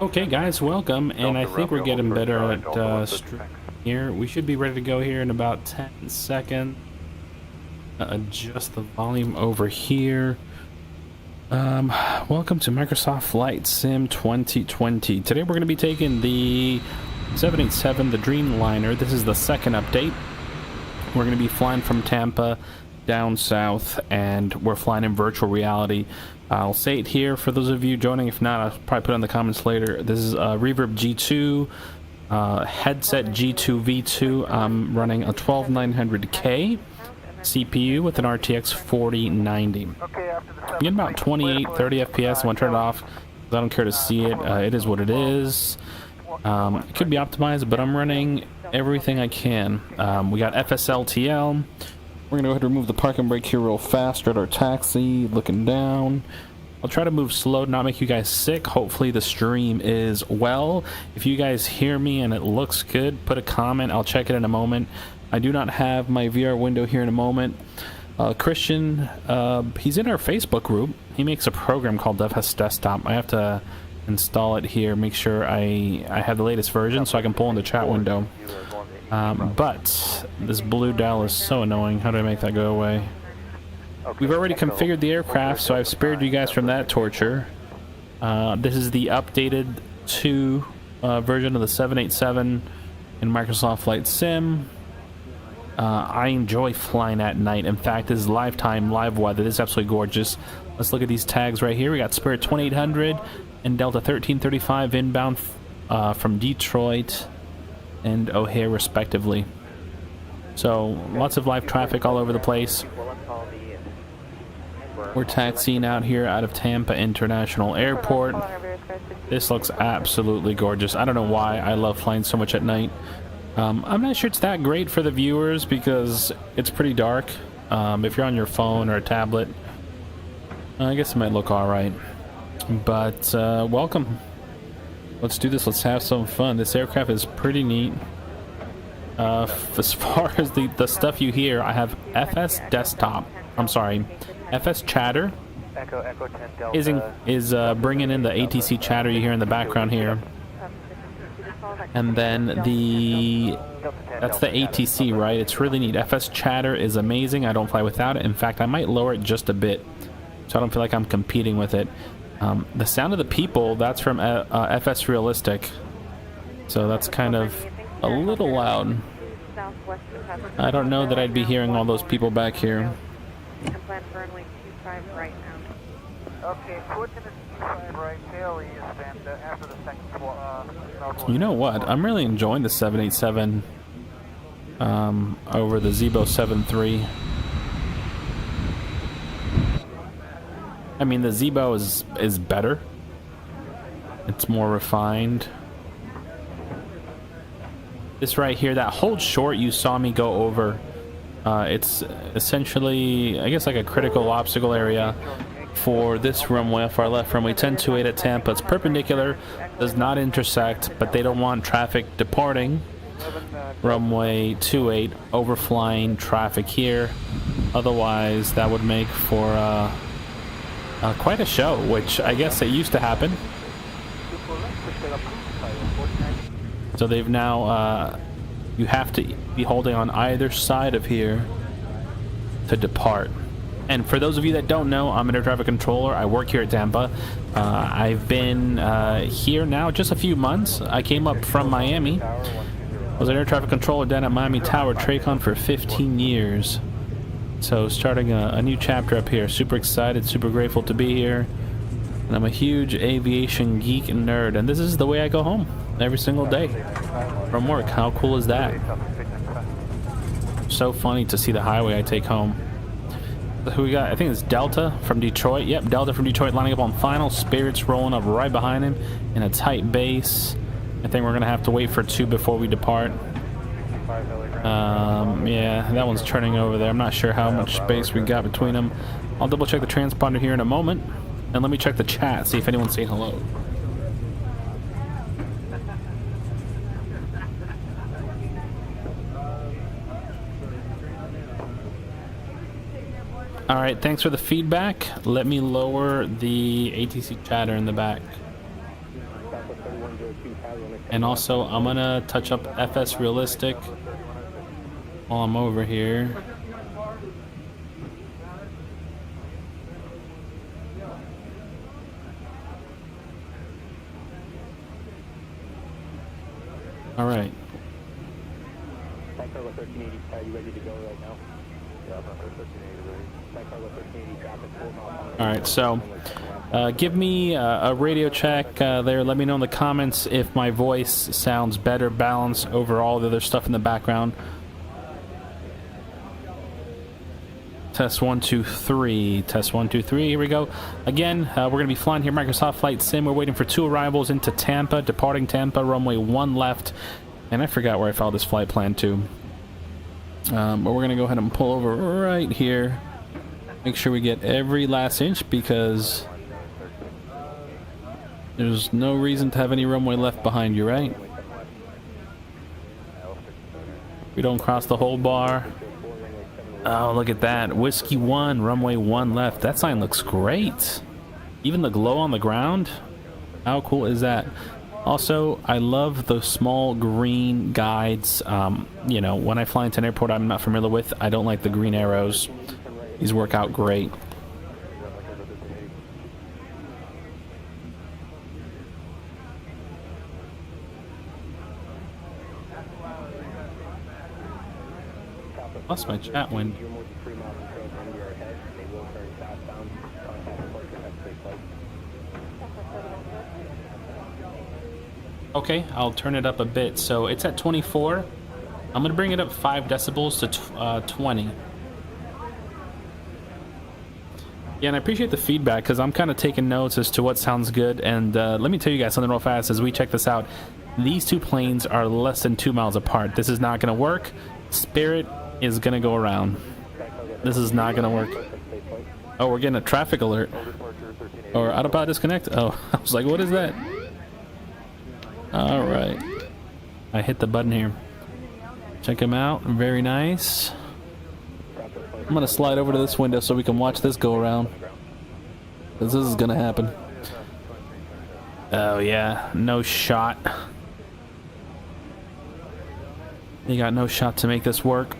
Okay guys, welcome, and I think we're getting better at streaming here. We should be ready to go here in about 10 seconds. Adjust the volume over here. Welcome to Microsoft Flight Sim 2020. Today we're going to be taking the 787, the Dreamliner. This is the second update. We're going to be flying from Tampa down south, and we're flying in virtual reality. I'll say it here for those of you joining. If not, I'll probably put it in the comments later. This is a Reverb G2 headset G2 V2. I'm running a 12900K CPU with an RTX 4090. You get about 28-30 FPS. I want to turn it off because I don't care to see it. It is what it is. It could be optimized, but I'm running everything I can. We got FSLTL. We're going to go ahead and remove the parking brake here real fast. We're at our taxi, looking down. I'll try to move slow, not make you guys sick. Hopefully the stream is well. If you guys hear me and it looks good, put a comment. I'll check it in a moment. I do not have my VR window here in a moment. Christian, he's in our Facebook group. He makes a program called FS Desktop. I have to install it here, make sure I have the latest version so I can pull in the chat window. But this blue dial is so annoying. How do I make that go away? We've already configured the aircraft, so I've spared you guys from that torture. This is the updated 2 version of the 787 in Microsoft Flight Sim. I enjoy flying at night. In fact, this is lifetime live weather. This is absolutely gorgeous. Let's look at these tags right here. We got Spirit 2800 and Delta 1335 inbound from Detroit and O'Hare respectively. So lots of live traffic all over the place. We're taxiing out here out of Tampa International Airport. This looks absolutely gorgeous. I don't know why I love flying so much at night. I'm not sure it's that great for the viewers because it's pretty dark. If you're on your phone or a tablet, I guess it might look alright. But welcome. Let's do this. Let's have some fun. This aircraft is pretty neat. As far as the stuff you hear, I have FS Desktop. I'm sorry, FS Chatter is bringing in the ATC chatter you hear in the background here. And then that's the ATC, right? It's really neat. FS Chatter is amazing. I don't fly without it. In fact, I might lower it just a bit so I don't feel like I'm competing with it. The sound of the people, that's from FS Realistic. So that's kind of a little loud. I don't know that I'd be hearing all those people back here. You know what? I'm really enjoying the 787 over the Zebo 7.3. I mean, the Zebo is better. It's more refined. This right here, that hold short you saw me go over, it's essentially, I guess, like a critical obstacle area for this runway off our left runway 1028 at Tampa. It's perpendicular, does not intersect, but they don't want traffic departing runway 28 overflying traffic here. Otherwise, that would make for quite a show, which I guess it used to happen. So they've now, you have to be holding on either side of here to depart. And for those of you that don't know, I'm an air traffic controller. I work here at Tampa. I've been here now just a few months. I came up from Miami. I was an air traffic controller down at Miami Tower, Tracon, for 15 years. So starting a new chapter up here. Super excited, super grateful to be here. And I'm a huge aviation geek and nerd. And this is the way I go home every single day from work. How cool is that? So funny to see the highway I take home. Who we got? I think it's Delta from Detroit. Yep, Delta from Detroit lining up on final. Spirit's rolling up right behind him in a tight base. I think we're going to have to wait for 2 before we depart. Yeah, that one's turning over there. I'm not sure how much space we got between them. I'll double check the transponder here in a moment. And let me check the chat, see if anyone's saying hello. Alright, thanks for the feedback. Let me lower the ATC chatter in the back. And also, I'm gonna touch up FS Realistic while I'm over here. All right. All right, so give me a radio check there. Let me know in the comments if my voice sounds better, balanced over all the other stuff in the background. Test 1 2 3. Test 1 2 3. Here we go. Again, we're going to be flying here Microsoft Flight Sim. We're waiting for 2 arrivals into Tampa, departing Tampa, runway 1 left. And I forgot where I filed this flight plan to. But we're going to go ahead and pull over right here. Make sure we get every last inch because there's no reason to have any runway left behind you, right? We don't cross the whole bar. Oh, look at that. Whiskey 1, runway 1 left. That sign looks great. Even the glow on the ground. How cool is that? Also, I love the small green guides. You know, when I fly into an airport I'm not familiar with, I don't like the green arrows. These work out great. Lost my chat window. Okay, I'll turn it up a bit. So it's at 24. I'm gonna bring it up 5 decibels to 20. Yeah, and I appreciate the feedback because I'm kind of taking notes as to what sounds good. And let me tell you guys something real fast as we check this out. These 2 planes are less than 2 miles apart. This is not gonna work. Spirit is gonna go around. This is not gonna work. Oh, we're getting a traffic alert. Or autopilot disconnect. Oh, I was like, what is that? All right, I hit the button here. Check him out. Very nice. I'm gonna slide over to this window so we can watch this go around, because this is gonna happen. Oh yeah, no shot. You got no shot to make this work.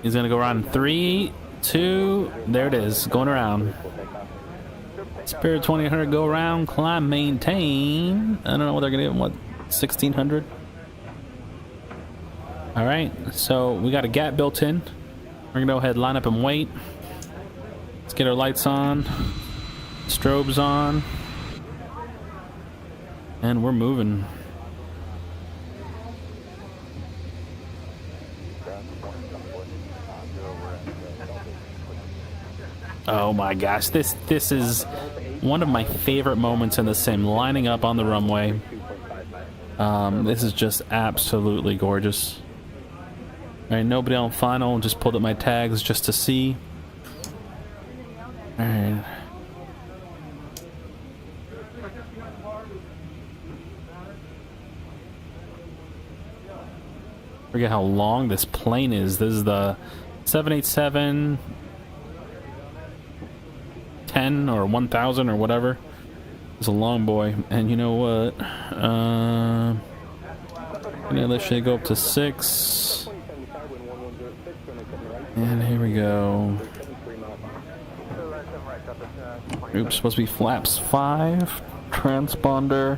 He's gonna go around in 3, 2. There it is, going around. Spirit 2800 go around, climb, maintain. I don't know what they're gonna do. What, 1600? All right, so we got a gap built in. We're gonna go ahead, line up and wait. Let's get our lights on, strobes on, and we're moving. Oh my gosh, this is one of my favorite moments in the sim, lining up on the runway. This is just absolutely gorgeous. Alright, nobody on final, just pulled up my tags just to see. Alright. Forget how long this plane is. This is the 787 10 or 1000 or whatever. It's a long boy. And you know what? Let's say go up to 6. And here we go. Oops, supposed to be flaps 5. Transponder.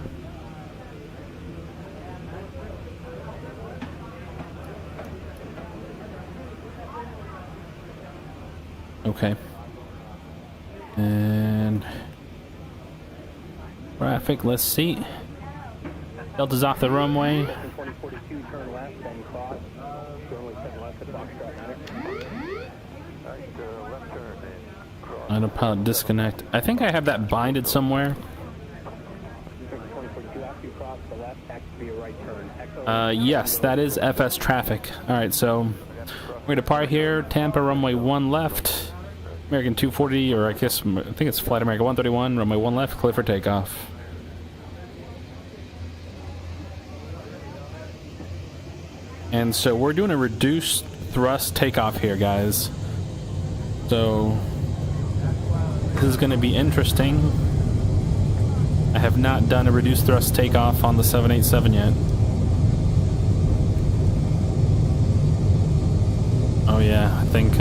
Okay. And traffic, let's see. Delta's off the runway. Autopilot disconnect. I think I have that binded somewhere. Yes, that is FS traffic. Alright, so we're gonna depart here. Tampa, runway 1 left. American 240, or I guess, I think it's Flight America 131, runway 1 left, clear for takeoff. And so we're doing a reduced thrust takeoff here, guys. So this is going to be interesting. I have not done a reduced thrust takeoff on the 787 yet. Oh yeah, I think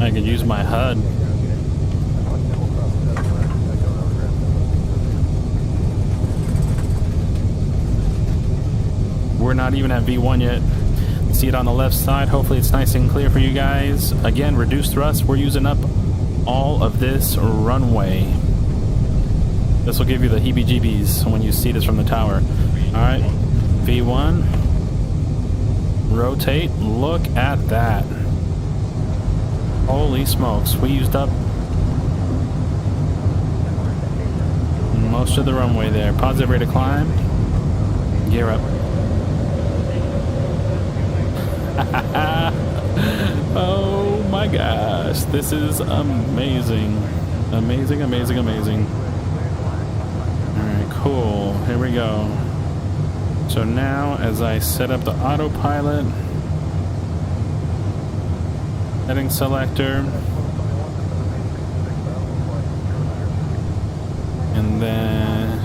I could use my HUD. We're not even at V1 yet. See it on the left side. Hopefully it's nice and clear for you guys. Again, reduced thrust. We're using up all of this runway. This will give you the heebie-jeebies when you see this from the tower. Alright, V1. Rotate. Look at that. Holy smokes. We used up most of the runway there. Positive rate of climb. Gear up. Oh my gosh, this is amazing. Amazing, amazing, amazing. Alright, cool. Here we go. So now, as I set up the autopilot, heading selector, and then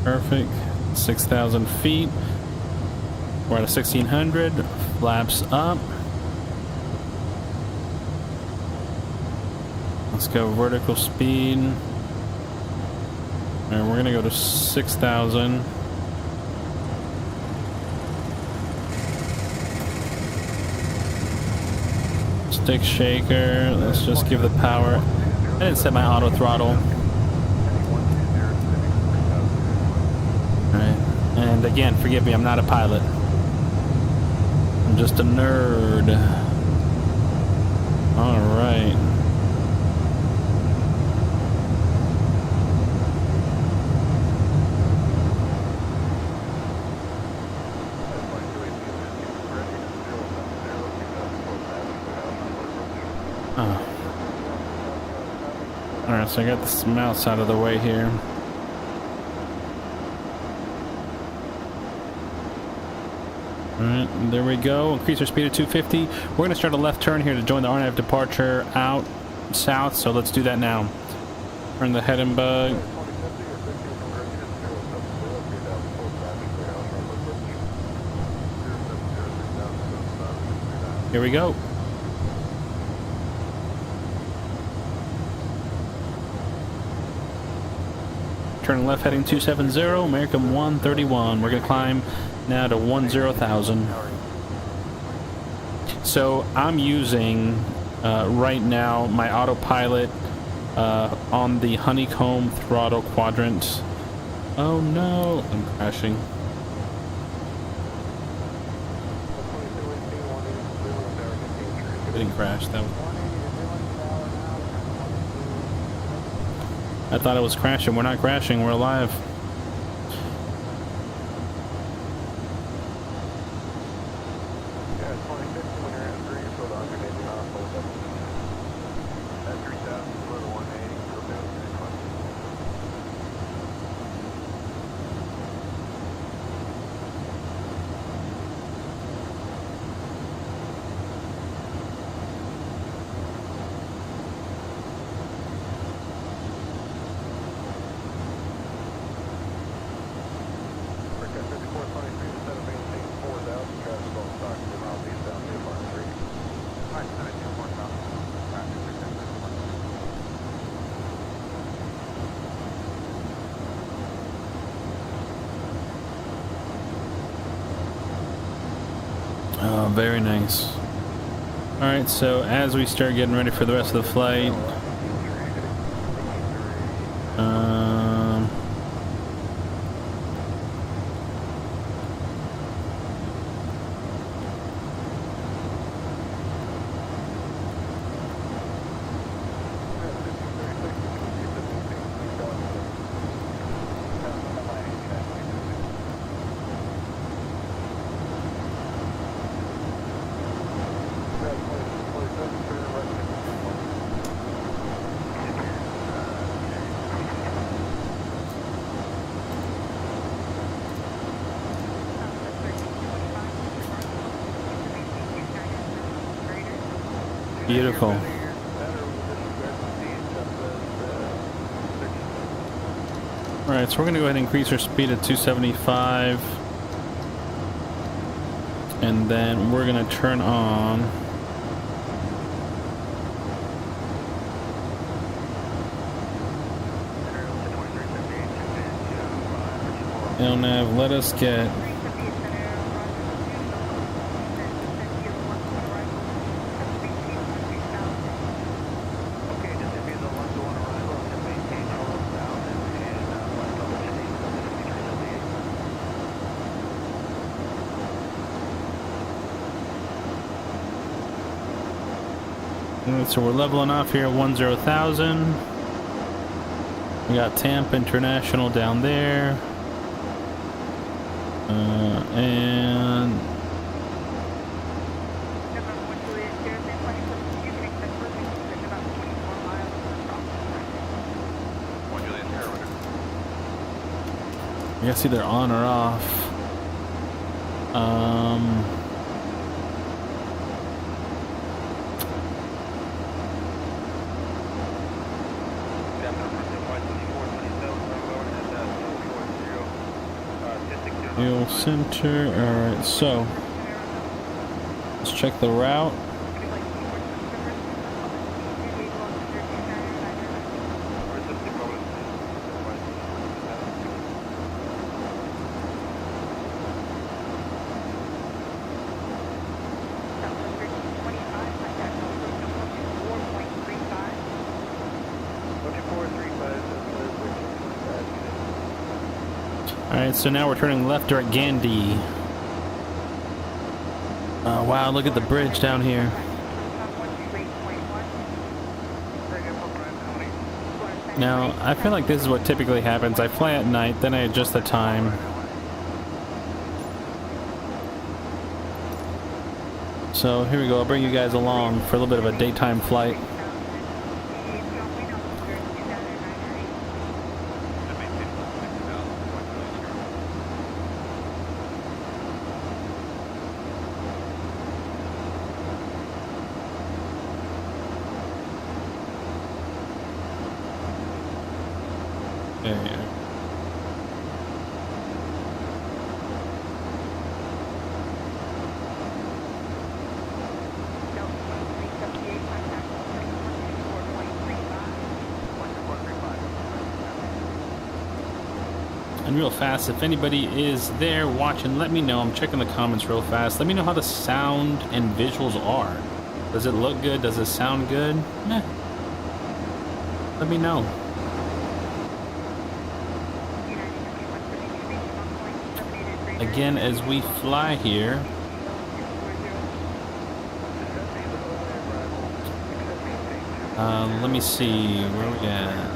perfect, 6,000 feet. We're at a 1600, flaps up. Let's go vertical speed. And we're gonna go to 6,000. Stick shaker, let's just give the power. I didn't set my auto throttle. Alright, and again, forgive me, I'm not a pilot. I'm just a nerd. Alright. Oh. Alright, so I got this mouse out of the way here. Alright, there we go. Increase our speed to 250. We're going to start a left turn here to join the RNAV departure out south, so let's do that now. Turn the head and bug. Here we go. Turn left heading 270, American 131. We're going to climb now to 10,000. So I'm using right now my autopilot on the honeycomb throttle quadrant. Oh no, I'm crashing. I didn't crash though. I thought it was crashing. We're not crashing, we're alive. Oh, very nice. Alright, so as we start getting ready for the rest of the flight, Beautiful. Alright, so we're going to go ahead and increase our speed at 275. And then we're going to turn on LNAV. Let us get so we're leveling off here at 10,000. We got Tampa International down there. And I guess either on or off. Fuel center. Alright, so let's check the route. Alright, so now we're turning left at Gandhi. Wow, look at the bridge down here. Now, I feel like this is what typically happens. I fly at night, then I adjust the time. So here we go, I'll bring you guys along for a little bit of a daytime flight. Yeah. And real fast, if anybody is there watching, let me know. I'm checking the comments real fast. Let me know how the sound and visuals are. Does it look good? Does it sound good? Meh. Let me know. Again, as we fly here, let me see where we at.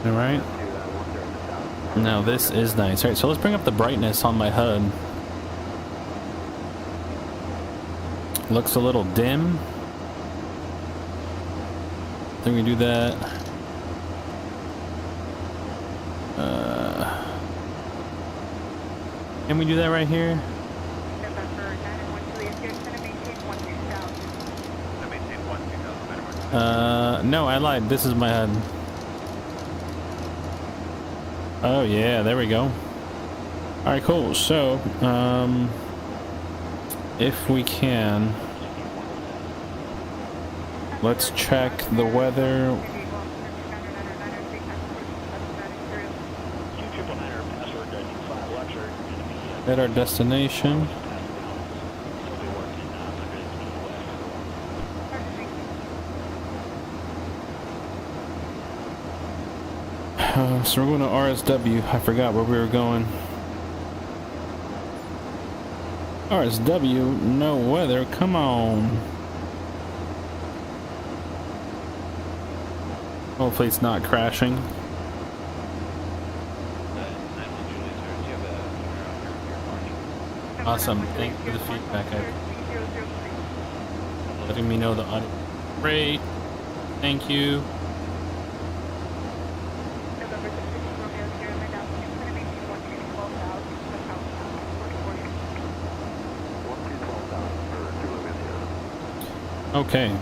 Alright. Now this is nice. Alright, so let's bring up the brightness on my HUD. Looks a little dim. Then we do that. Can we do that right here? No, I lied. This is my HUD. Oh yeah, there we go. Alright, cool. So, if we can, let's check the weather at our destination. So we're going to RSW. I forgot where we were going. RSW, no weather. Come on. Hopefully it's not crashing. Awesome. Thank you for the feedback. Letting me know the audio. Great. Thank you. Okay.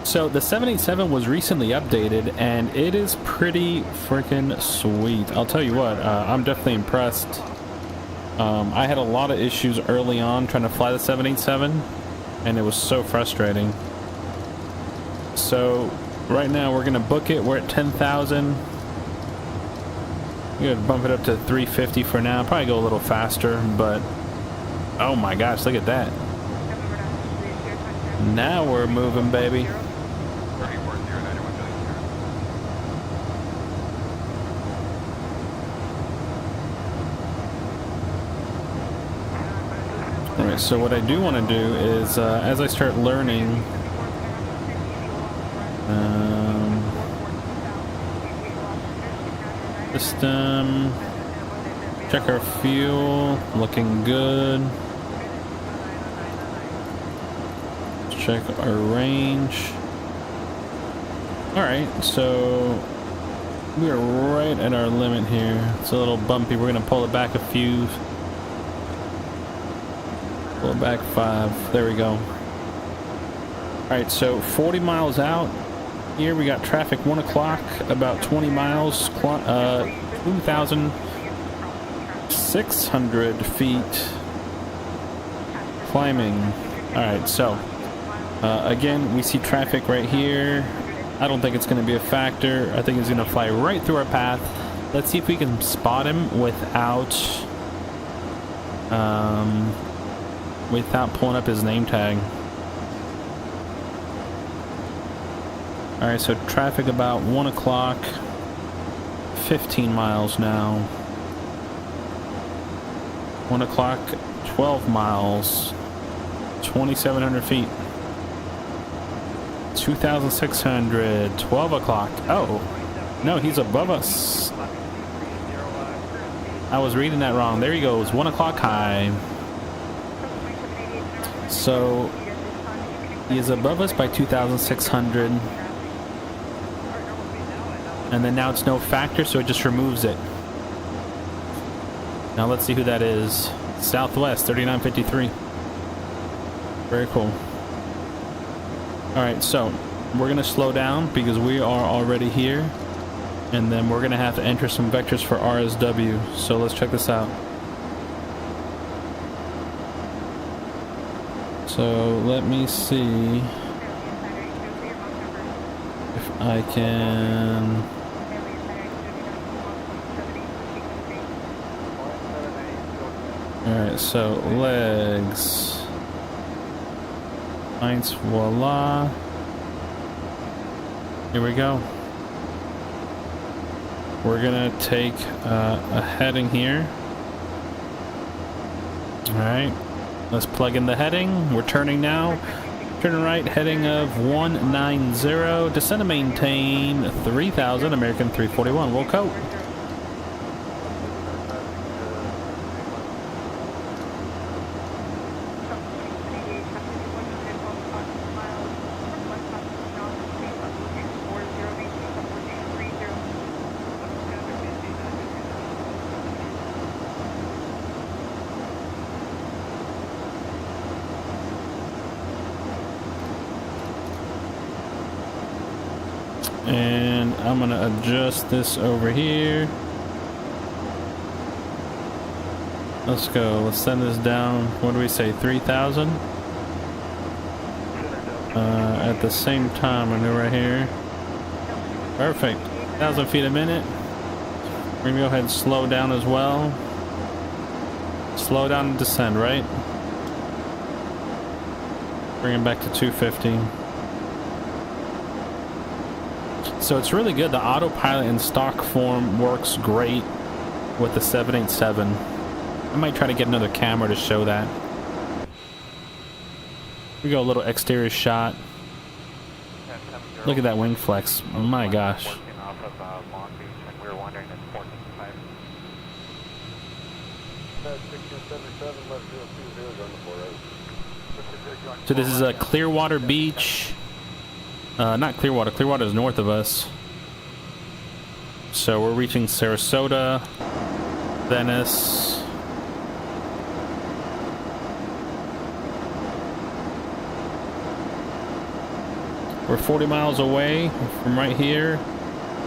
So the 787 was recently updated and it is pretty freaking sweet. I'll tell you what, I'm definitely impressed. I had a lot of issues early on trying to fly the 787 and it was so frustrating. So right now we're gonna book it. We're at 10,000. We're gonna bump it up to 350 for now. Probably go a little faster, but oh my gosh, look at that. Now we're moving, baby. Alright, so what I do want to do is, as I start learning, system, check our fuel, looking good. Check our range. Alright, so we are right at our limit here. It's a little bumpy. We're gonna pull it back a few. Pull it back 5. There we go. Alright, so 40 miles out. Here we got traffic 1 o'clock, about 20 miles, 2,600 feet climbing. Alright, so again, we see traffic right here. I don't think it's going to be a factor. I think it's going to fly right through our path. Let's see if we can spot him without pulling up his name tag. Alright, so traffic about 1 o'clock, 15 miles now. 1 o'clock, 12 miles, 2,700 feet. 2,600, 12 o'clock. Oh, no, he's above us. I was reading that wrong. There he goes, 1 o'clock high. So he is above us by 2,600. And then now it's no factor, so it just removes it. Now let's see who that is. Southwest, 3953. Very cool. Alright, so we're going to slow down because we are already here. And then we're going to have to enter some vectors for RSW. So let's check this out. So let me see if I can... Alright, so legs. Eins, voila. Here we go. We're gonna take a heading here. Alright, let's plug in the heading. We're turning now. Turn right, heading of 190. Descend to maintain 3,000, American 341. Roll code. And I'm gonna adjust this over here. Let's go. Let's send this down. What do we say? 3,000? At the same time, I know right here. Perfect. 1,000 feet a minute. We're gonna go ahead and slow down as well. Slow down and descend, right? Bring it back to 250. So it's really good. The autopilot in stock form works great with the 787. I might try to get another camera to show that. We go a little exterior shot. Look at that wing flex. Oh my gosh. So this is a Clearwater Beach. Not Clearwater. Clearwater is north of us. So we're reaching Sarasota, Venice. We're 40 miles away from right here.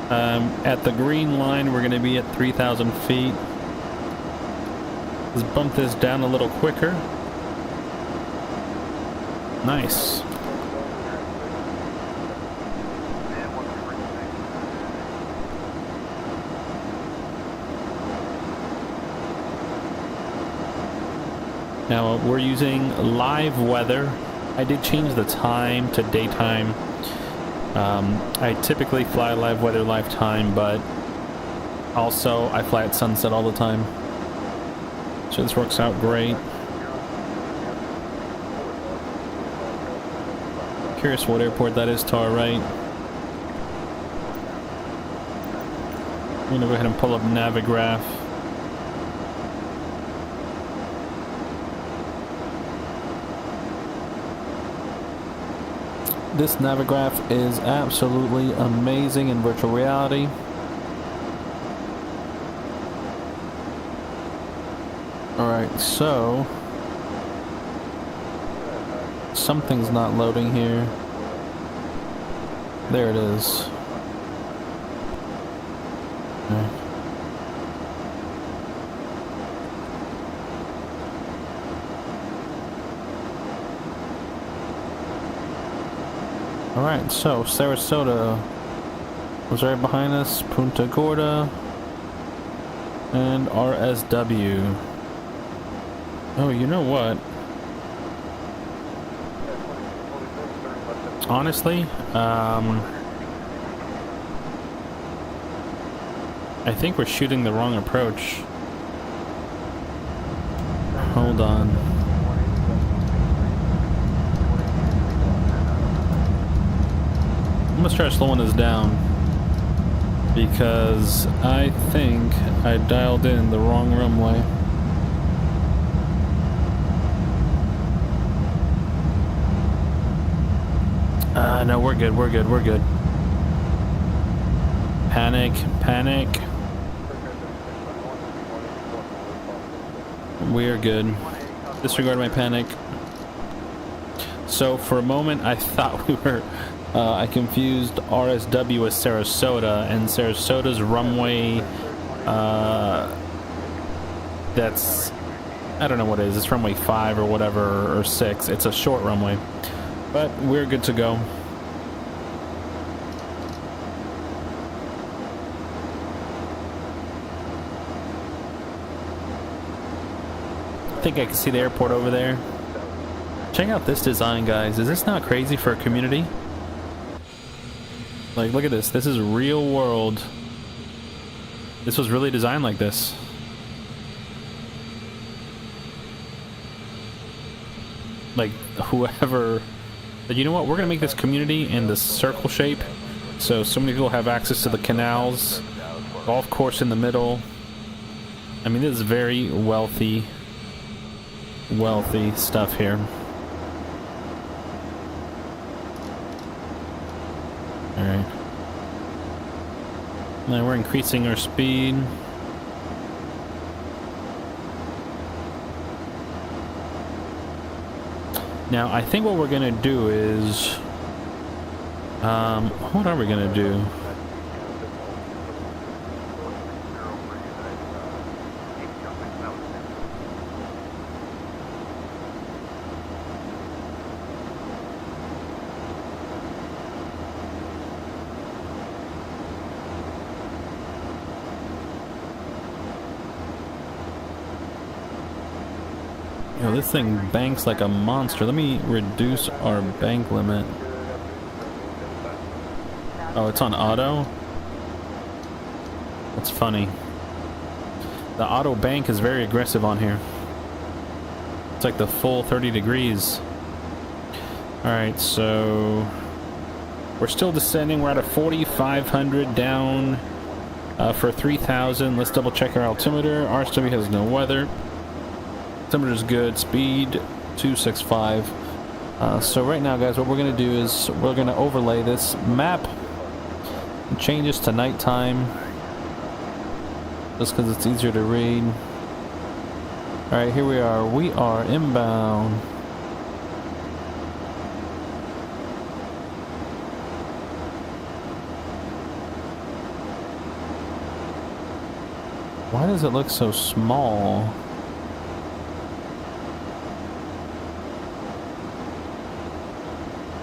At the green line, we're going to be at 3,000 feet. Let's bump this down a little quicker. Nice. Now we're using live weather. I did change the time to daytime. I typically fly live weather lifetime, but also I fly at sunset all the time. So this works out great. Curious what airport that is to our right. I'm gonna go ahead and pull up Navigraph. This Navigraph is absolutely amazing in virtual reality. Alright, so something's not loading here. There it is. Okay. Alright, so Sarasota was right behind us, Punta Gorda, and RSW. Oh, you know what? Honestly, I think we're shooting the wrong approach. Hold on. I'm gonna start slowing this down because I think I dialed in the wrong runway. No, we're good, we're good, we're good. Panic, panic. We're good. Disregard my panic. So for a moment I thought we were I confused RSW with Sarasota, and Sarasota's runway, that's, I don't know what it is, it's runway 5 or whatever, or 6, it's a short runway, but we're good to go. I think I can see the airport over there. Check out this design, guys. Is this not crazy for a community? Like, look at this. This is real world. This was really designed like this. Like, whoever... But you know what? We're going to make this community in the circle shape. So many people have access to the canals. Golf course in the middle. I mean, this is very wealthy stuff here. Alright. Now we're increasing our speed. Now I think what we're gonna do is what are we gonna do? Yo, this thing banks like a monster. Let me reduce our bank limit. Oh, it's on auto? That's funny. The auto bank is very aggressive on here. It's like the full 30 degrees. Alright, so... We're still descending. We're at a 4,500 down for 3,000. Let's double check our altimeter. RSW has no weather. Altimeter is good. Speed 265. So right now, guys, what we're going to do is we're going to overlay this map and change this to nighttime just because it's easier to read. Alright, here we are. We are inbound. Why does it look so small?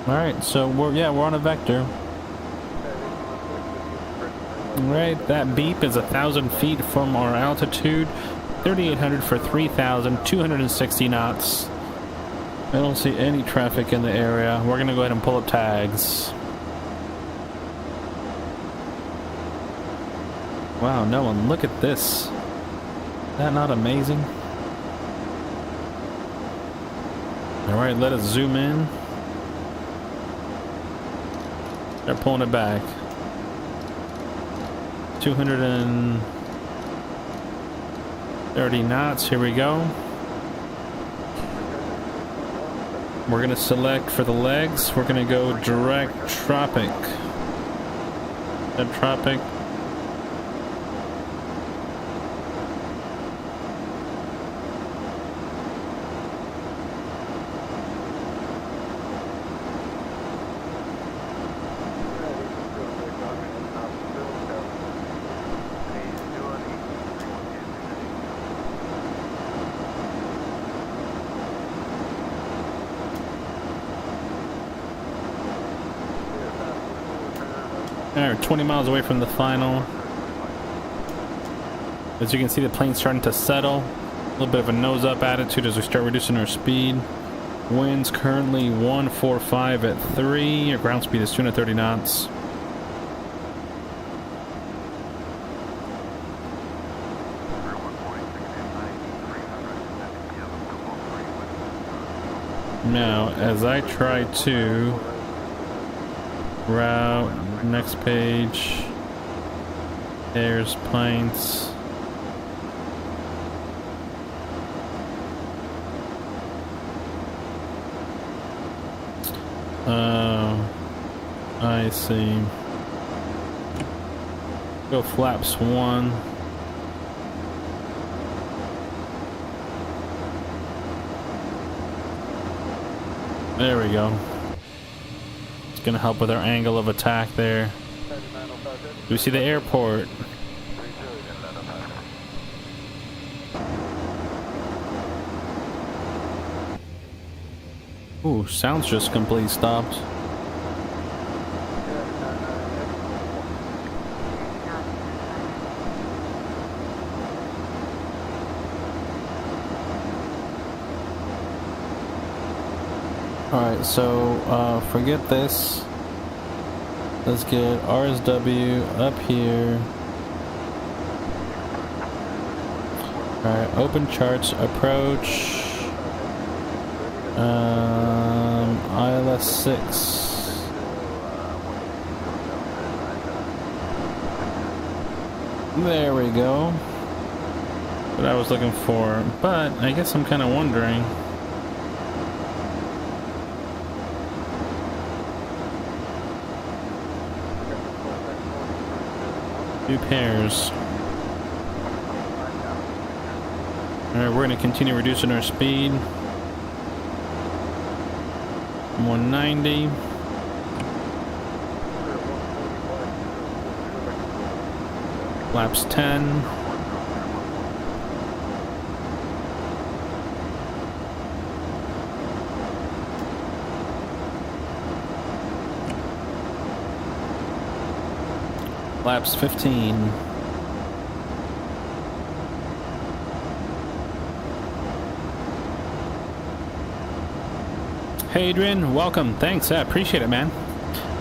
Alright, so we're on a vector. Alright, that beep is 1,000 feet from our altitude. 3,800 for 3,000, 260 knots. I don't see any traffic in the area. We're gonna go ahead and pull up tags. Wow, no one, look at this. Is that not amazing? Alright, let us zoom in. They're pulling it back. 230 knots, here we go. We're gonna select for the legs, we're gonna go direct tropic. Tropic. Alright, 20 miles away from the final. As you can see, the plane's starting to settle. A little bit of a nose-up attitude as we start reducing our speed. Winds currently 145 at 3. Your ground speed is 230 knots. Now, as I try to route, next page, there's pints. I see. Go flaps 1. There we go. It's gonna help with our angle of attack there. Do we see the airport? Ooh, sounds just completely stopped. Alright, so forget this. Let's get RSW up here. Alright, open charts, approach. ILS 6. There we go. What I was looking for, but I guess I'm kind of wondering. 2 pairs. Alright, we're going to continue reducing our speed. 190. Flaps 10. Flaps 15. Hey Adrian, welcome. Thanks, I appreciate it, man.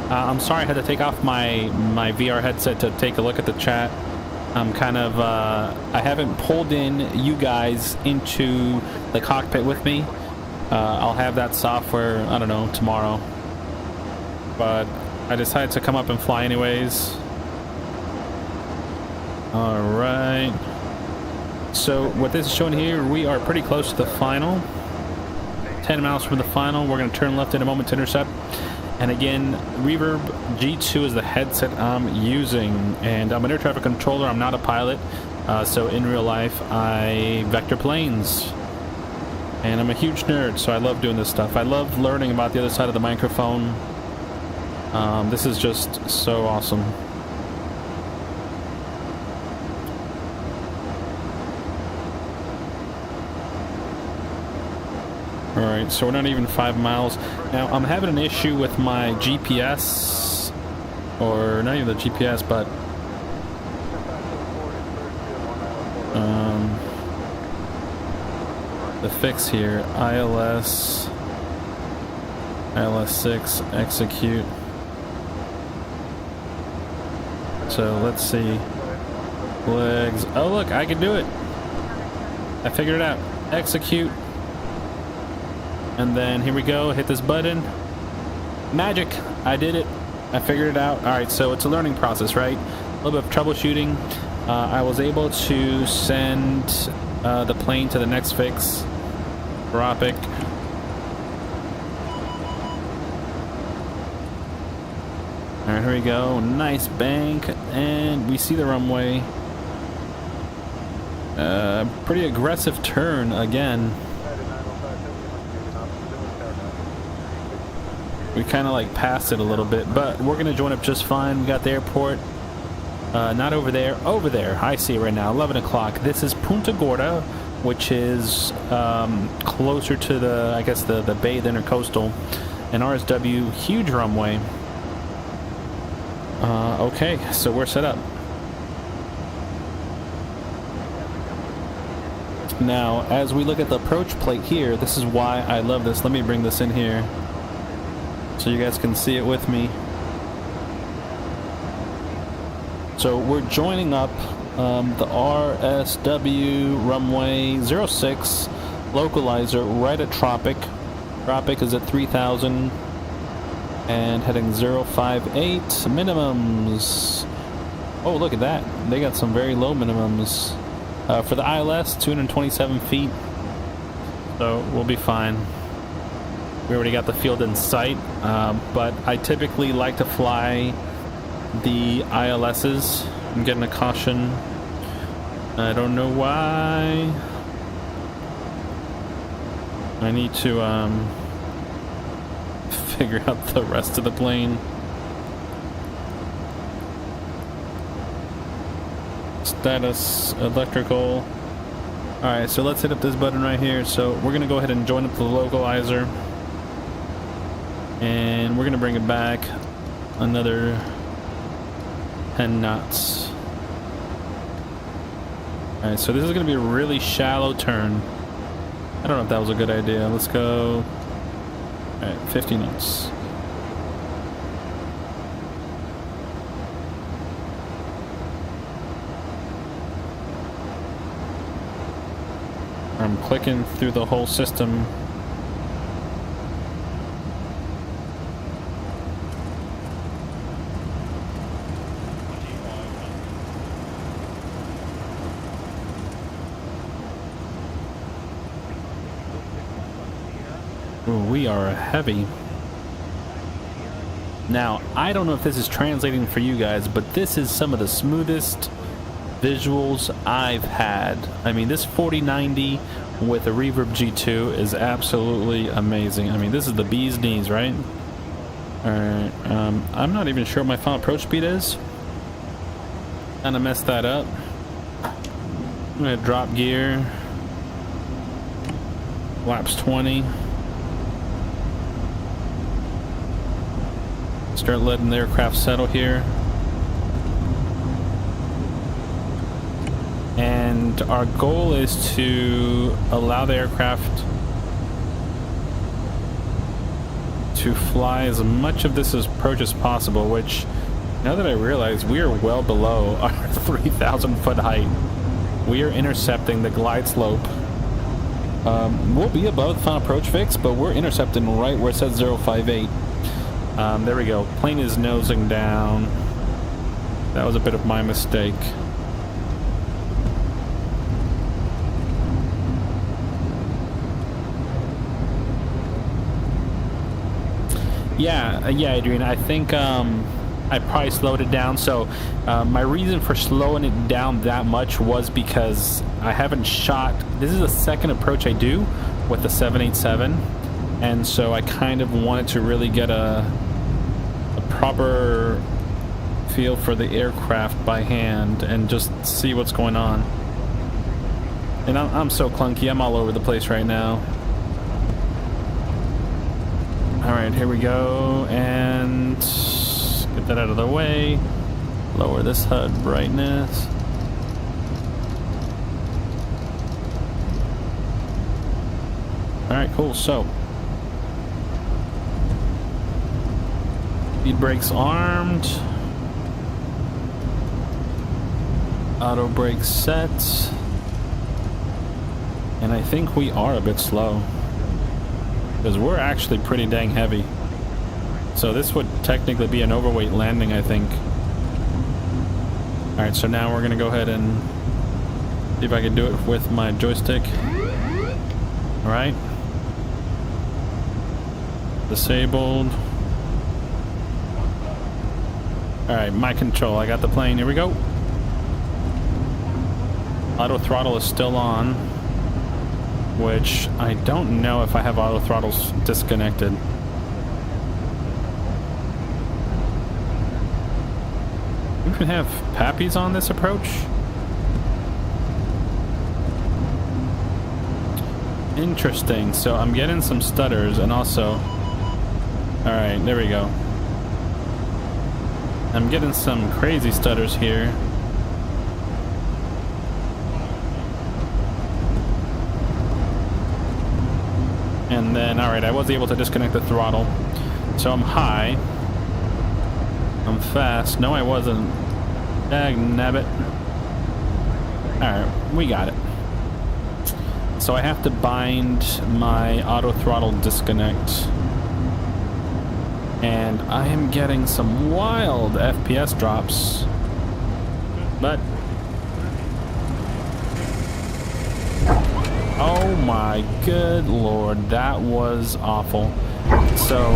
I'm sorry I had to take off my VR headset to take a look at the chat. I'm kind of, I haven't pulled in you guys into the cockpit with me. I'll have that software, I don't know, tomorrow. But I decided to come up and fly anyways. All right. So what this is showing here, we are pretty close to the final. 10 miles from the final. We're going to turn left in a moment to intercept. And again, Reverb G2 is the headset I'm using. And I'm an air traffic controller. I'm not a pilot. So in real life, I vector planes. And I'm a huge nerd, so I love doing this stuff. I love learning about the other side of the microphone. This is just so awesome. Alright, so we're not even 5 miles. Now, I'm having an issue with my GPS, or not even the GPS, but the fix here, ILS6, execute. So let's see, legs, oh look, I can do it. I figured it out, execute. And then here we go, hit this button. Magic, I did it. I figured it out. All right, so it's a learning process, right? A little bit of troubleshooting. I was able to send the plane to the next fix. Drop it. All right, here we go. Nice bank, and we see the runway. Pretty aggressive turn again. We kind of like passed it a little bit, but we're gonna join up just fine. We got the airport, not over there, over there. I see it right now, 11 o'clock. This is Punta Gorda, which is closer to the, I guess, the bay, the intercoastal, and RSW, huge runway. Okay, so we're set up. Now, as we look at the approach plate here, this is why I love this. Let me bring this in here, so you guys can see it with me. So we're joining up the RSW runway 06 localizer right at Tropic. Tropic is at 3,000 and heading 058 minimums. Oh, look at that. They got some very low minimums. For the ILS, 227 feet. So we'll be fine. We already got the field in sight, but I typically like to fly the ILSs. I'm getting a caution. I don't know why. I need to figure out the rest of the plane. Status electrical. Alright, so let's hit up this button right here. So we're gonna go ahead and join up the localizer. And we're gonna bring it back another 10 knots. Alright, so this is gonna be a really shallow turn. I don't know if that was a good idea. Let's go. Alright, 50 knots. I'm clicking through the whole system. Ooh, we are heavy. Now, I don't know if this is translating for you guys, but this is some of the smoothest visuals I've had. I mean, this 4090 with a Reverb G2 is absolutely amazing. I mean, this is the bee's knees, right? Alright, I'm not even sure what my final approach speed is. Kinda messed that up. I'm gonna drop gear. Laps 20. Start letting the aircraft settle here. And our goal is to allow the aircraft to fly as much of this approach as possible, which, now that I realize, we are well below our 3,000 foot height. We are intercepting the glide slope. We'll be above the final approach fix, but we're intercepting right where it says 058. There we go. Plane is nosing down. That was a bit of my mistake. Yeah, Adrian, I think I probably slowed it down. So my reason for slowing it down that much was because I haven't shot. This is the second approach I do with the 787, and so I kind of wanted to really get a proper feel for the aircraft by hand and just see what's going on. And I'm so clunky. I'm all over the place right now. Alright, here we go, and get that out of the way. Lower this HUD brightness. Alright, cool. So, speed brakes armed. Auto brakes set. And I think we are a bit slow, because we're actually pretty dang heavy. So this would technically be an overweight landing, I think. Alright, so now we're going to go ahead and see if I can do it with my joystick. Alright. Disabled. Alright, my control. I got the plane. Here we go. Auto throttle is still on, which I don't know if I have auto throttles disconnected. You can have Pappies on this approach? Interesting. So I'm getting some stutters, and also... Alright, there we go. I'm getting some crazy stutters here. And then, alright, I was able to disconnect the throttle. So I'm high. I'm fast. No, I wasn't. Dagnabbit. Alright, we got it. So I have to bind my auto throttle disconnect. And I am getting some wild FPS drops. But... oh my good lord, that was awful. So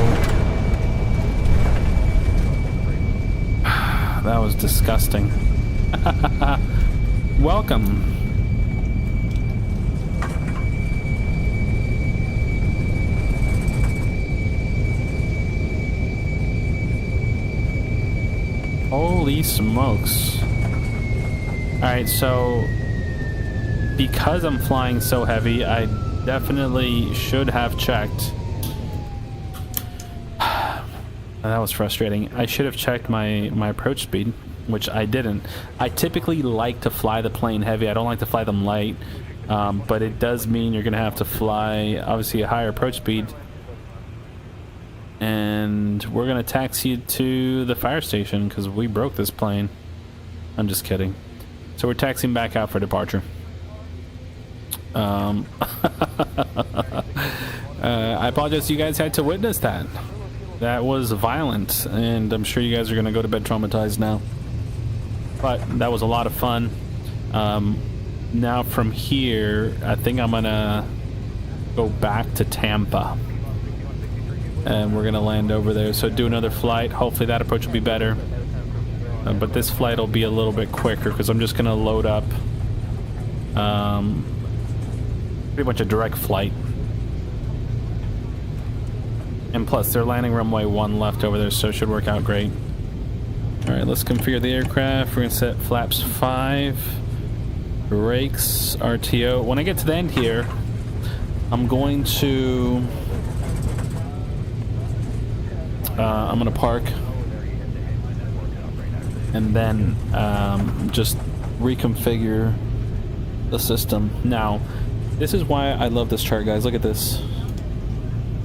that was disgusting. Welcome. Holy smokes. Alright, so because I'm flying so heavy, I definitely should have checked. That was frustrating. I should have checked my approach speed, which I didn't. I typically like to fly the plane heavy. I don't like to fly them light, but it does mean you're gonna have to fly obviously a higher approach speed. And we're gonna taxi to the fire station because we broke this plane. I'm just kidding. So we're taxiing back out for departure. I apologize you guys had to witness that. That was violent, and I'm sure you guys are gonna go to bed traumatized now. But that was a lot of fun. Now from here, I think I'm gonna go back to Tampa. And we're gonna land over there. So do another flight. Hopefully that approach will be better. But this flight will be a little bit quicker because I'm just gonna load up pretty much a direct flight. And plus they're landing runway 1 left over there, so it should work out great. Alright, let's configure the aircraft. We're gonna set flaps 5, brakes, RTO. When I get to the end here, I'm going to I'm gonna park and then just reconfigure the system. Now, this is why I love this chart, guys. Look at this.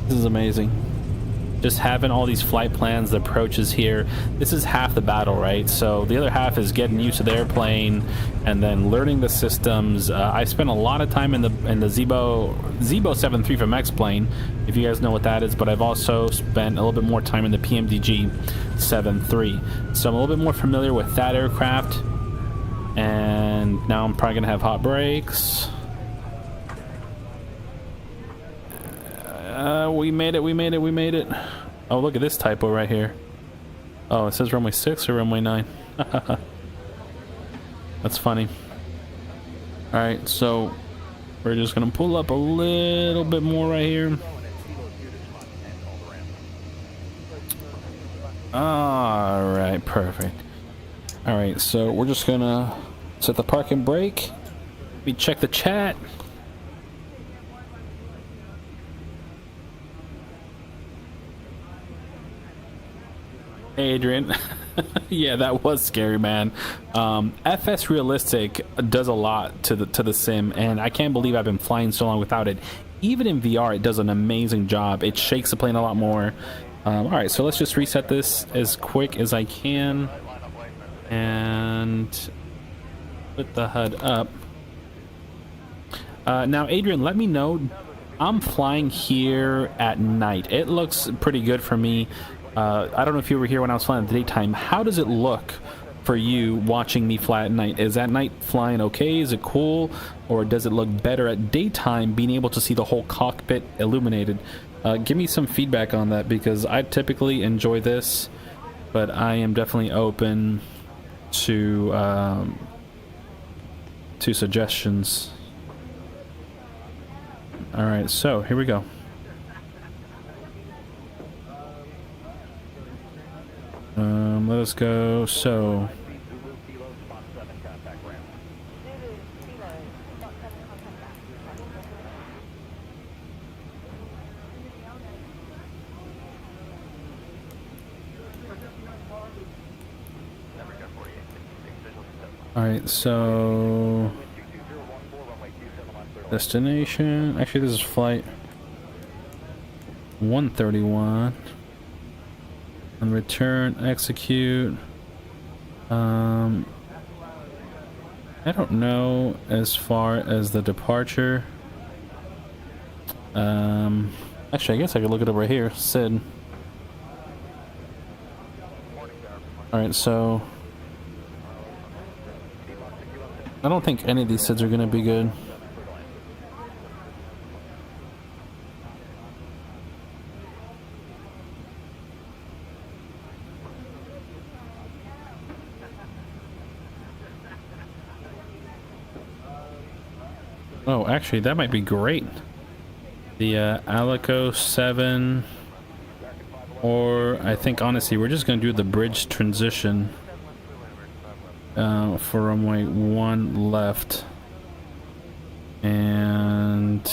This is amazing. just having all these flight plans, the approaches here, this is half the battle, right? So the other half is getting used to the airplane and then learning the systems. I spent a lot of time in the Zibo 73 from X-Plane, if you guys know what that is, but I've also spent a little bit more time in the PMDG 73. So I'm a little bit more familiar with that aircraft, and now I'm probably gonna have hot brakes. We made it. Oh, look at this typo right here. Oh, it says runway 6 or runway 9. That's funny. Alright, so we're just gonna pull up a little bit more right here. Alright, perfect. Alright, so we're just gonna set the parking brake. Let me check the chat. Hey, Adrian. Yeah, that was scary, man. FS Realistic does a lot to the sim, and I can't believe I've been flying so long without it. Even in VR, it does an amazing job. It shakes the plane a lot more. Alright, so let's just reset this as quick as I can and put the HUD up. Now, Adrian, let me know. I'm flying here at night. It looks pretty good for me. I don't know if you were here when I was flying in the daytime. How does it look for you watching me fly at night? Is at night flying okay? Is it cool? Or does it look better at daytime, being able to see the whole cockpit illuminated? Give me some feedback on that, because I typically enjoy this, but I am definitely open to suggestions. Alright, so here we go. Let us go. So alright, so destination, actually this is flight 131. And return, execute. I don't know as far as the departure. Actually, I guess I could look it up right here. SID. Alright, so I don't think any of these SIDs are gonna be good. Oh, actually, that might be great. The Alico 7, or I think honestly, we're just gonna do the bridge transition for runway 1 left, and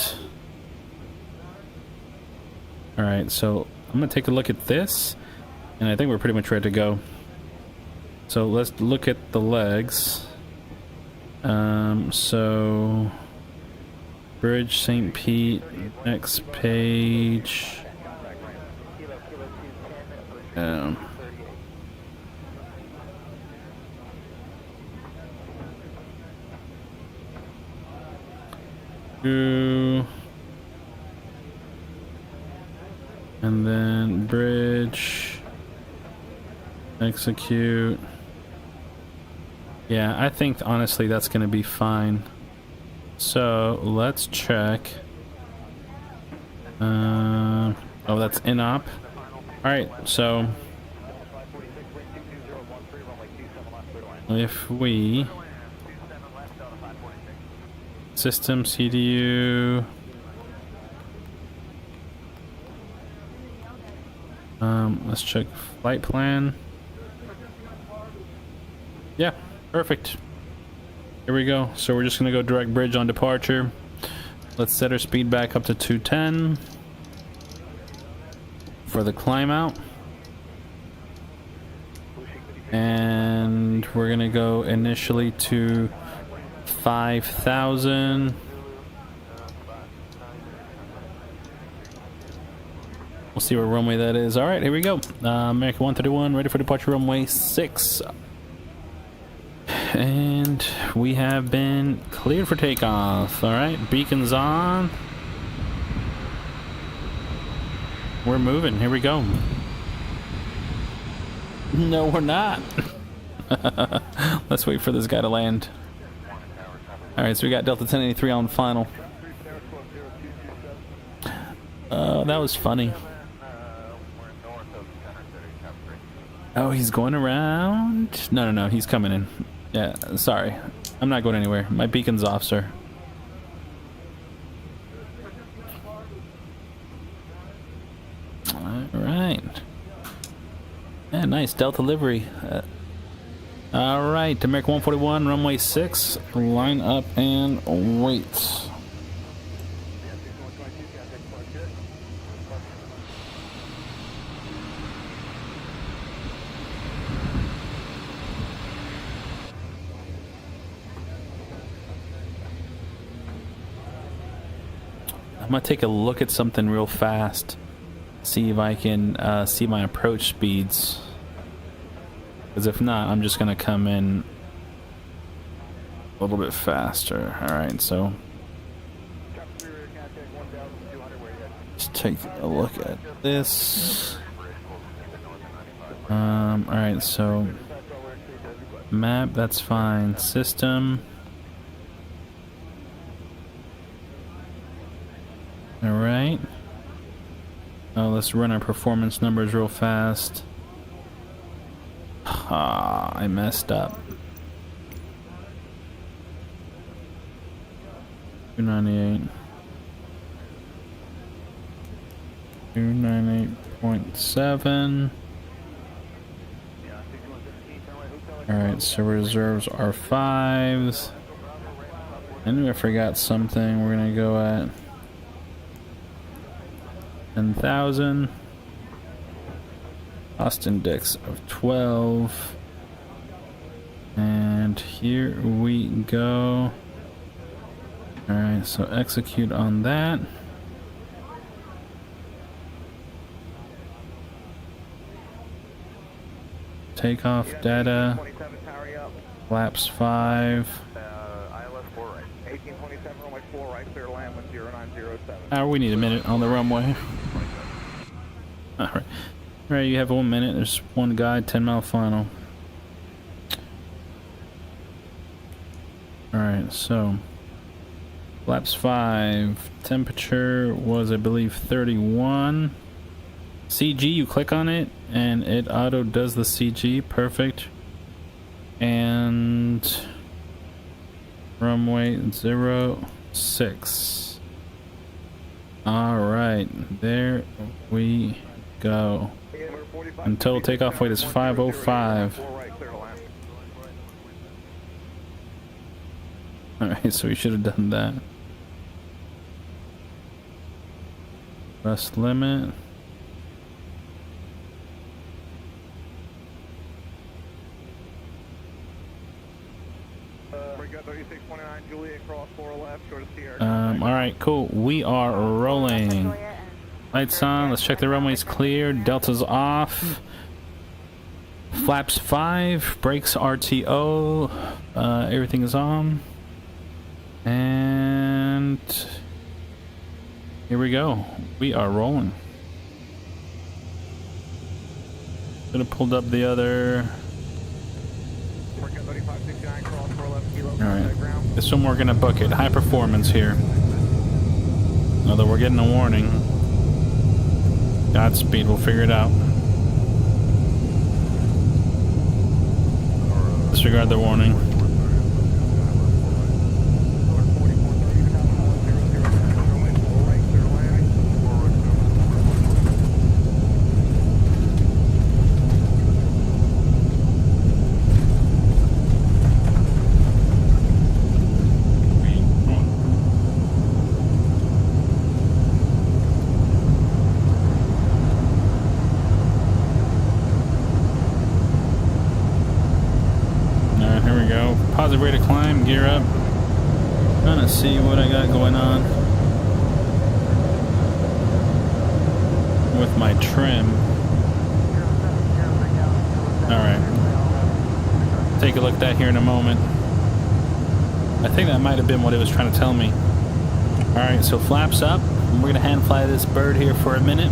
all right. So I'm gonna take a look at this, and I think we're pretty much ready to go. So let's look at the legs. So. Bridge St. Pete, next page. And then bridge, execute. Yeah, I think honestly that's gonna be fine. So let's check. Oh, that's in-op. Alright, so if we system CDU let's check flight plan. Yeah, perfect. Here we go. So we're just gonna go direct bridge on departure. Let's set our speed back up to 210 for the climb out. And we're gonna go initially to 5,000. We'll see what runway that is. All right, here we go. American 131, ready for departure, runway 6. And we have been cleared for takeoff. All right, beacons on. We're moving. Here we go. No, we're not. Let's wait for this guy to land. All right, so we got Delta 1083 on final. That was funny. Oh, he's going around? No, he's coming in. Yeah, sorry. I'm not going anywhere. My beacon's off, sir. Alright. Yeah, nice. Delta livery. Alright, American 141, runway 6. Line up and wait. I'm gonna take a look at something real fast. See if I can see my approach speeds. Because if not, I'm just gonna come in a little bit faster. Alright, so just take a look at this. Alright, so map, that's fine. System. Alright. Oh, let's run our performance numbers real fast. Ah, I messed up. 298. 298.7. Alright, so reserves are 5s. I knew I forgot something. We're gonna go at 10,000. Cost index of 12. And here we go. Alright, so execute on that. Takeoff data. Flaps 5. We need a minute on the runway. Alright. Alright, you have 1 minute. There's one guy, 10-mile final. Alright, so flaps 5. Temperature was, I believe, 31. CG, you click on it and it auto does the CG. Perfect. And runway 06. Alright, there we go. And total takeoff weight is 505. Alright, so we should have done that. Thrust limit. Alright, cool. We are rolling. Lights on. Let's check the runways clear. Delta's off. Flaps 5. Brakes RTO. Everything is on. And here we go. We are rolling. Should have pulled up the other. Alright. This one we're gonna book it. High performance here. Although we're getting a warning. Godspeed, we'll figure it out. Disregard the warning. Positive rate of climb, gear up. Trying to see what I got going on. with my trim. Alright. Take a look at that here in a moment. I think that might have been what it was trying to tell me. Alright, so flaps up. We're going to hand fly this bird here for a minute.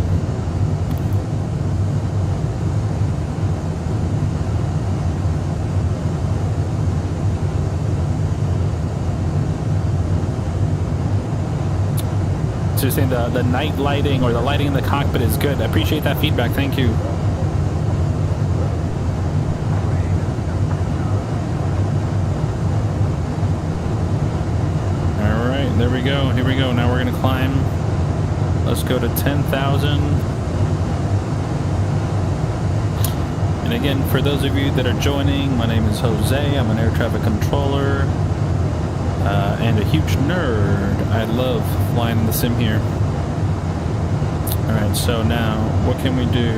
So you're saying the night lighting or the lighting in the cockpit is good. I appreciate that feedback. Thank you. Alright, there we go. Here we go. Now we're going to climb. Let's go to 10,000. And again, for those of you that are joining, my name is Jose. I'm an air traffic controller. And a huge nerd. I love flying the sim here. Alright, so now, what can we do?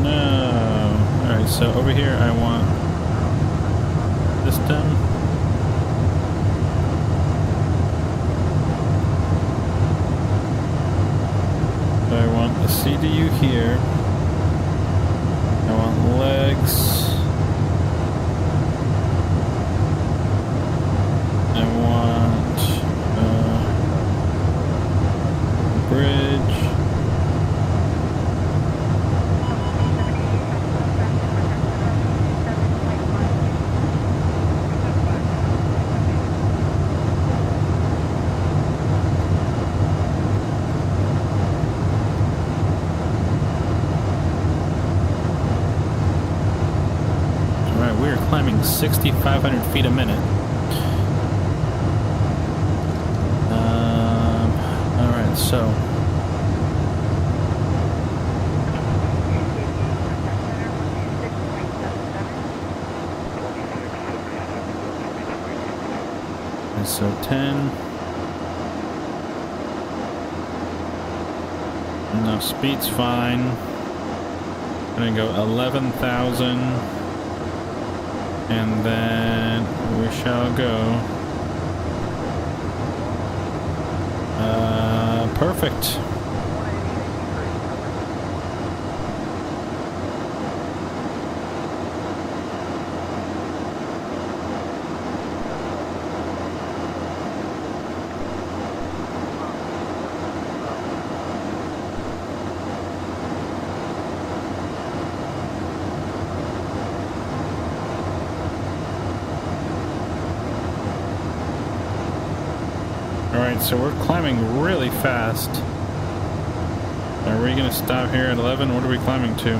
No. Alright, so over here I want this done. So I want the CDU here. I want legs. I want bridge. All right, we are climbing 6,500 feet a minute. So so 10. No, speed's fine. I'm gonna go 11,000, and then we shall go. Perfect. Alright, so we're climbing really fast. Are we going to stop here at 11? What are we climbing to?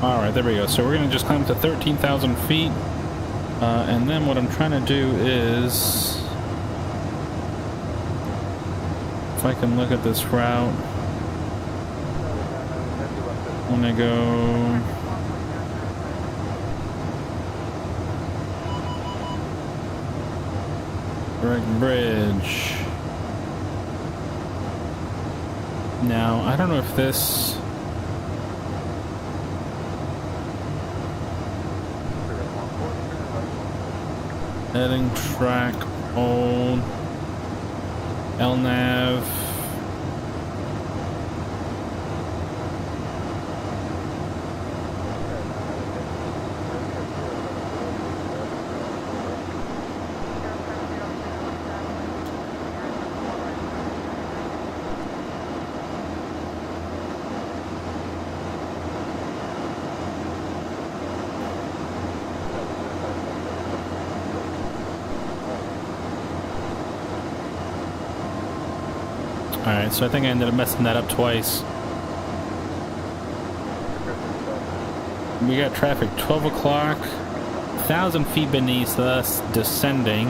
Alright, there we go. So we're going to just climb to 13,000 feet. And then what I'm trying to do is... if I can look at this route, I'm gonna go direct bridge. Now, I don't know if this heading track old LNAV. Alright, so I think I ended up messing that up twice. We got traffic 12 o'clock, 1,000 feet beneath us, descending.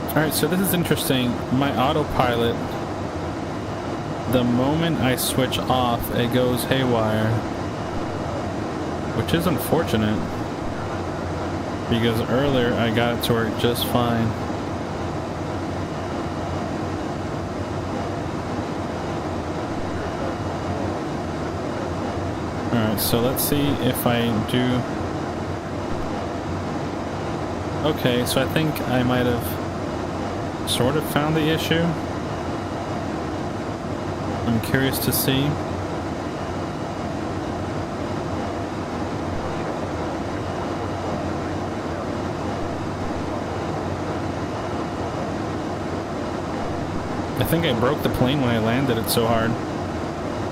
Alright, so this is interesting. My autopilot the moment I switch off, it goes haywire, which is unfortunate because earlier I got it to work just fine. Alright, so let's see if I do... Okay, so I think I might have sort of found the issue. I'm curious to see. I think I broke the plane when I landed it so hard.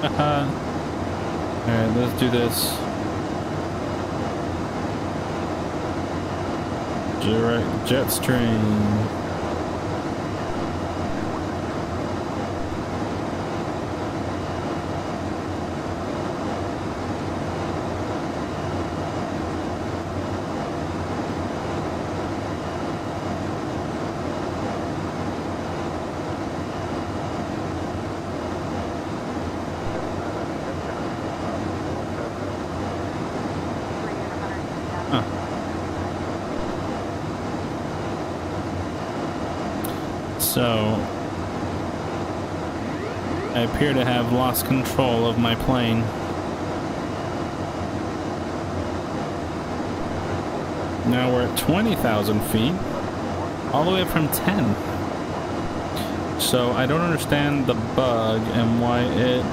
Haha. Alright, let's do this. Direct Jetstream. So, I appear to have lost control of my plane. Now we're at 20,000 feet, all the way up from 10. So I don't understand the bug and why it...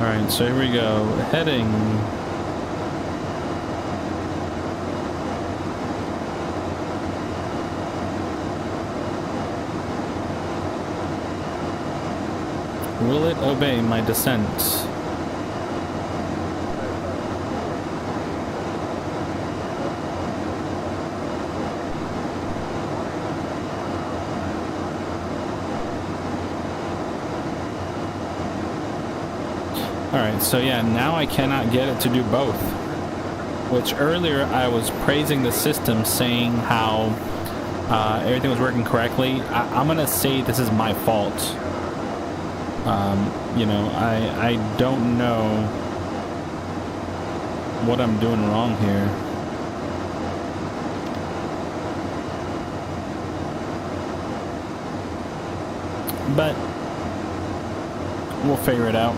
Alright, so here we go. Heading... Will it obey my descent? Alright, so yeah, now I cannot get it to do both. Which earlier I was praising the system, saying how everything was working correctly. I'm gonna say this is my fault. You know, I don't know what I'm doing wrong here. But we'll figure it out.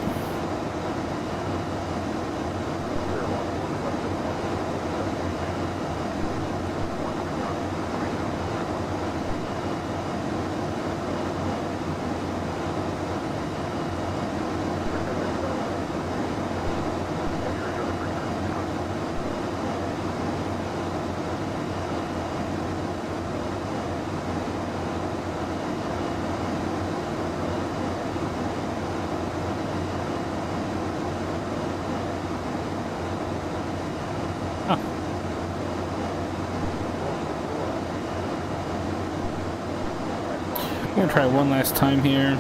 We're gonna try one last time here.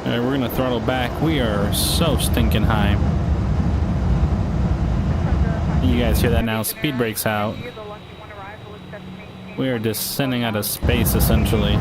Alright, we're gonna throttle back. We are so stinking high. You guys hear that now? Speed brakes out. We are descending out of space, essentially.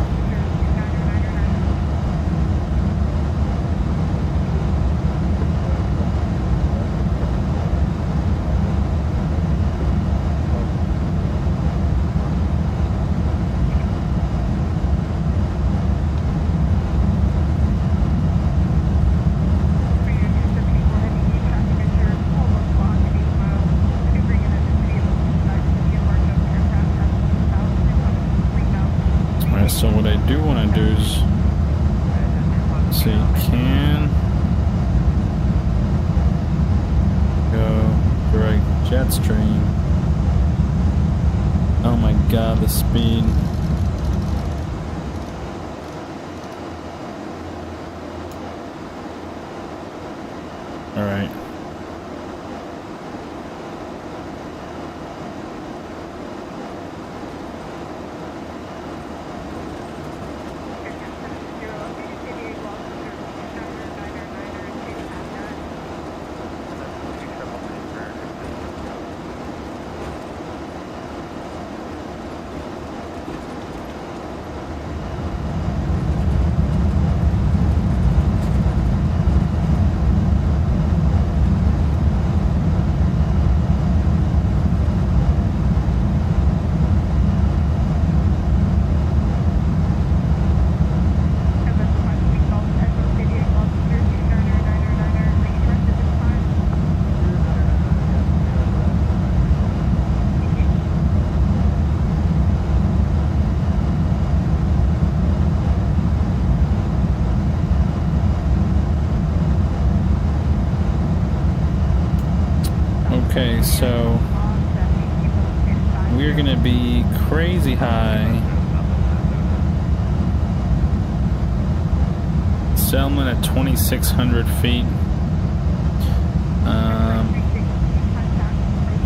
So what I do want to do is see, can go direct Jetstream. Oh my god, the speed. All right. Okay, so we're gonna be crazy high. Settlement at 2,600 feet.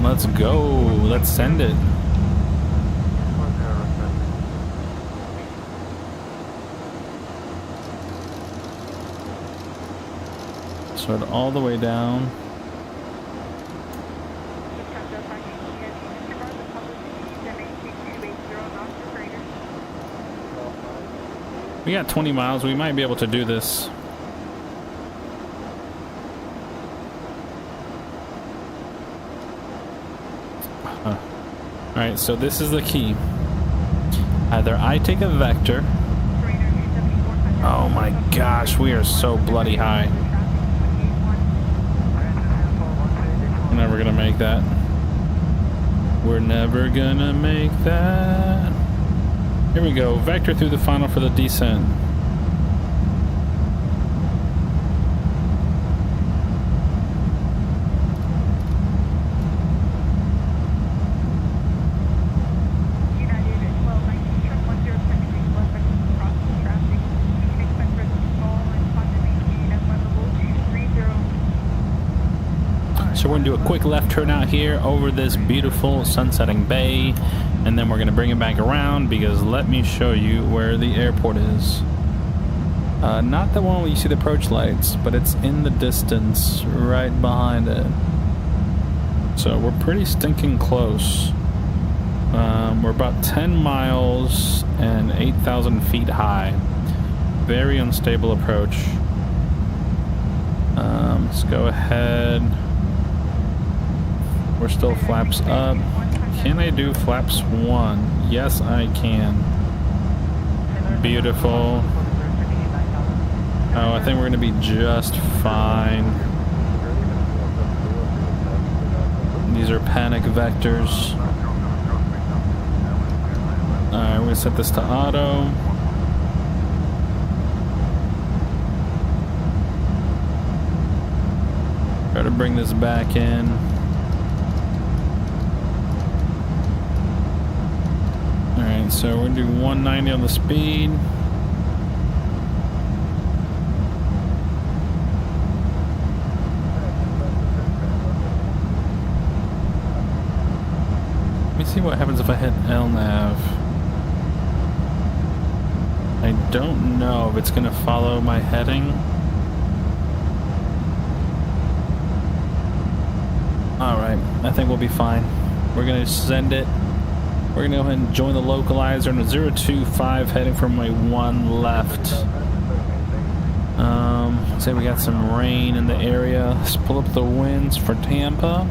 Let's go. Let's send it. Start all the way down. We got 20 miles. We might be able to do this. Alright, so this is the key. Either I take a vector. Oh my gosh, we are so bloody high. We're never gonna make that. We're never gonna make that. Here we go. Vector through the final for the descent. So we're gonna do a quick left turn out here over this beautiful sunsetting bay, and then we're gonna bring it back around because let me show you where the airport is. Not the one where you see the approach lights, but it's in the distance right behind it. So we're pretty stinking close. We're about 10 miles and 8,000 feet high. Very unstable approach. Let's go ahead. We're still flaps up. Can I do flaps 1? Yes, I can. Beautiful. Oh, I think we're going to be just fine. These are panic vectors. Alright, we're going to set this to auto. Try to bring this back in. Alright, so we're going to do 190 on the speed. Let me see what happens if I hit LNAV. I don't know if it's going to follow my heading. Alright, I think we'll be fine. We're going to send it. We're going to go ahead and join the localizer in a 025 heading for my 1 left. Say we got some rain in the area. Let's pull up the winds for Tampa.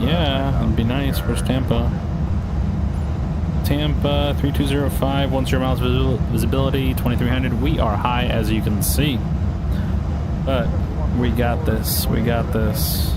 Yeah, it'd be nice. Where's Tampa? Tampa 3205, 10 miles visibility, 2300. We are high, as you can see, but we got this. We got this.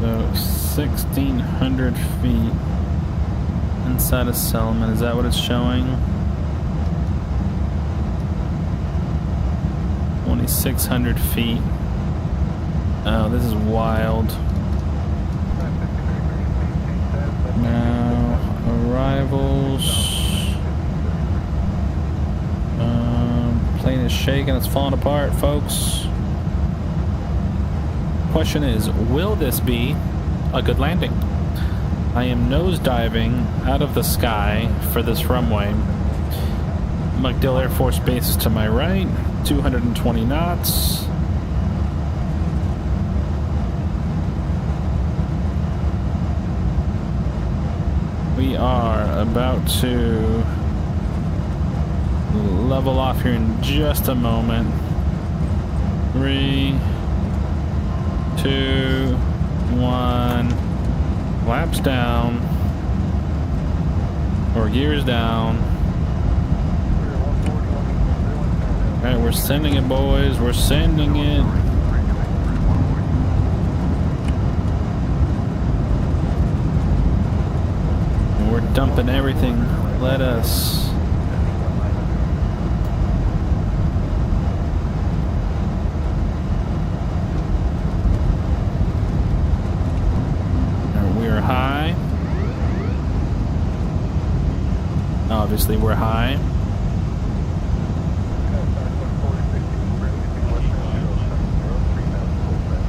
So 1,600 feet inside of Selman. Is that what it's showing? 2,600 feet. Oh, this is wild. Now, arrivals. Plane is shaking. It's falling apart, folks. Question is, will this be a good landing? I am nosediving out of the sky for this runway. MacDill Air Force Base is to my right, 220 knots. We are about to level off here in just a moment. 3, 2, 1. Flaps down. Or gears down. Alright, we're sending it, boys. We're sending it. We're dumping everything. Let us. We're high. Obviously, we're high.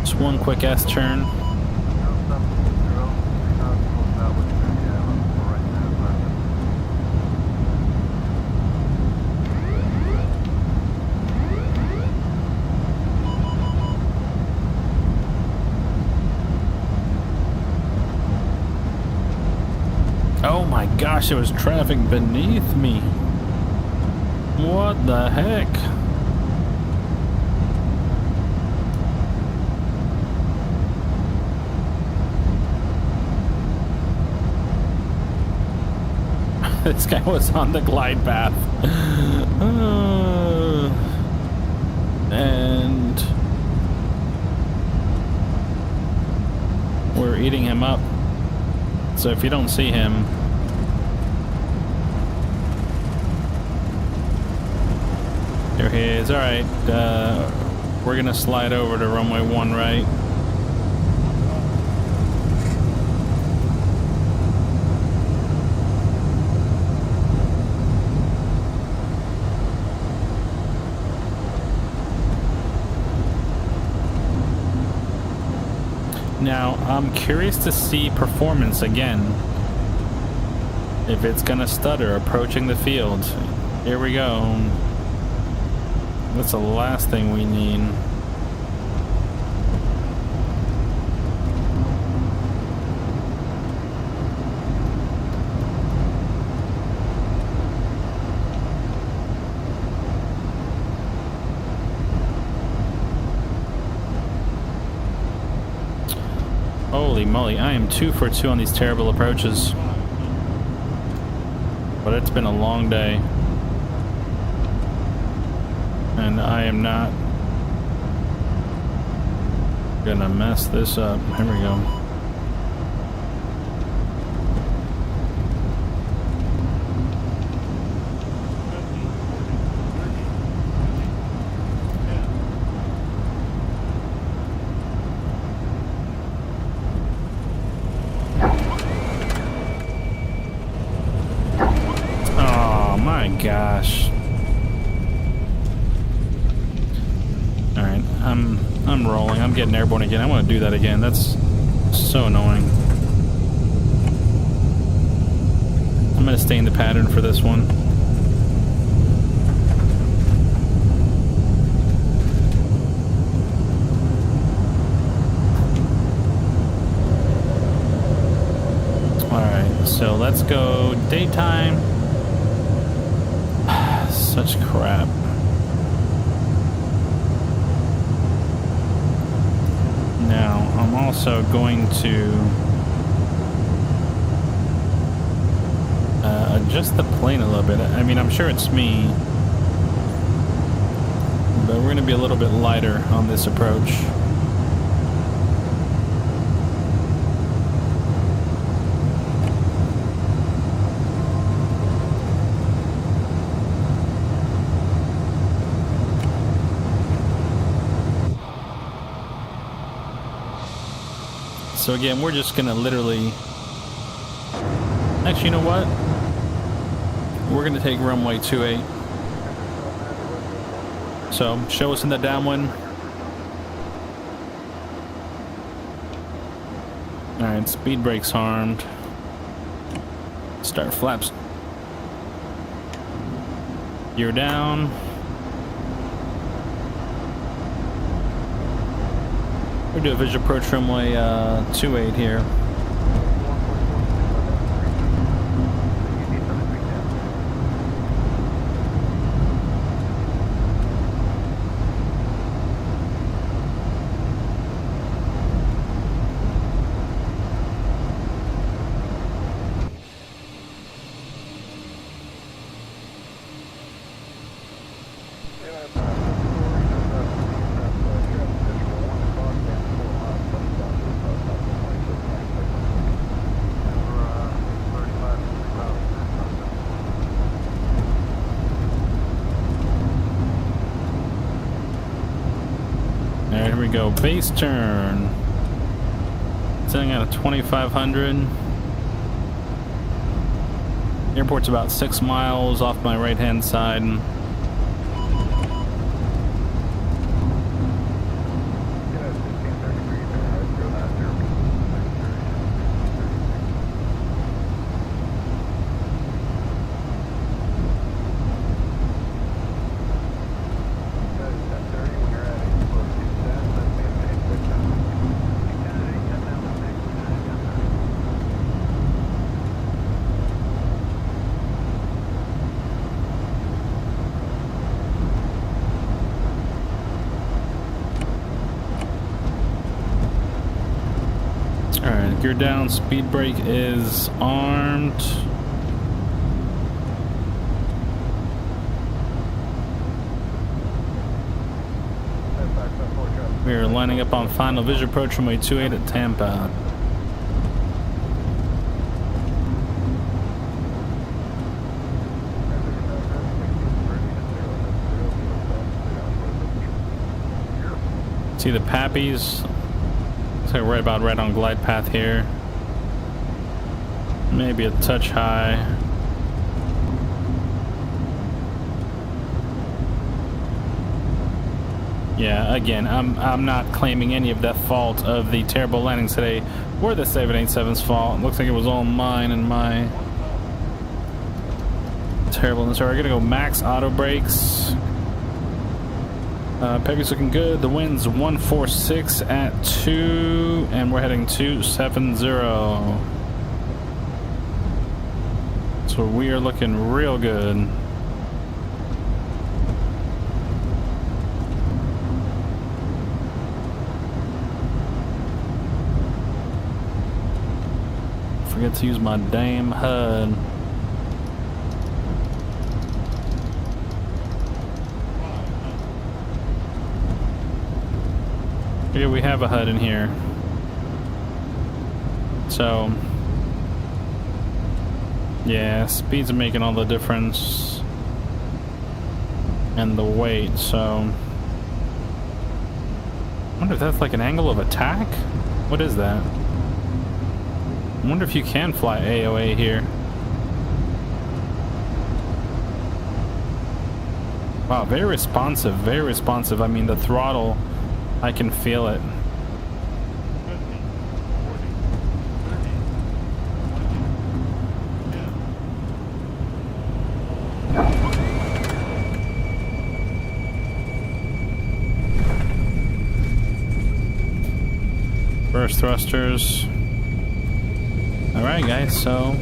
Just one quick S-turn. Oh my gosh, there was traffic beneath me. What the heck? This guy was on the glide path. And we're eating him up. So if you don't see him, there he is. All right, we're gonna slide over to runway 1 right. Now, I'm curious to see performance again. If it's gonna stutter approaching the field. Here we go. That's the last thing we need. Holy moly, I am 2 for 2 on these terrible approaches. But it's been a long day. And I am not gonna mess this up. Here we go. Gosh. Alright, I'm rolling. I'm getting airborne again. I want to do that again. That's so annoying. I'm going to stay in the pattern for this one. Alright, so let's go daytime. Such crap. Now, I'm also going to adjust the plane a little bit. I mean, I'm sure it's me, but we're going to be a little bit lighter on this approach. So again, we're just gonna literally... Actually, you know what? We're gonna take runway 28. So, show us in the downwind. Alright, speed brake's harmed. Start flaps. Gear down. We'll do a visual approach runway 28 here. Alright, here we go. Base turn. Sitting at a 2,500. Airport's about 6 miles off my right hand side. Alright, gear down, speed brake is armed. We are lining up on final visual approach runway 28 at Tampa. See the Pappies? So right on glide path here. Maybe a touch high. Yeah, again, I'm not claiming any of the fault of the terrible landings today or the 787's fault. It looks like it was all mine and my terribleness. Alright, we're gonna go max auto brakes. Peggy's looking good. The wind's 146 at 2, and we're heading 270. So we are looking real good. Forget to use my damn HUD. Yeah, we have a HUD in here. So, yeah, speeds are making all the difference. And the weight, so. I wonder if that's like an angle of attack? What is that? I wonder if you can fly AOA here. Wow, very responsive, very responsive. I mean, the throttle, I can feel it. First thrusters. All right, guys, so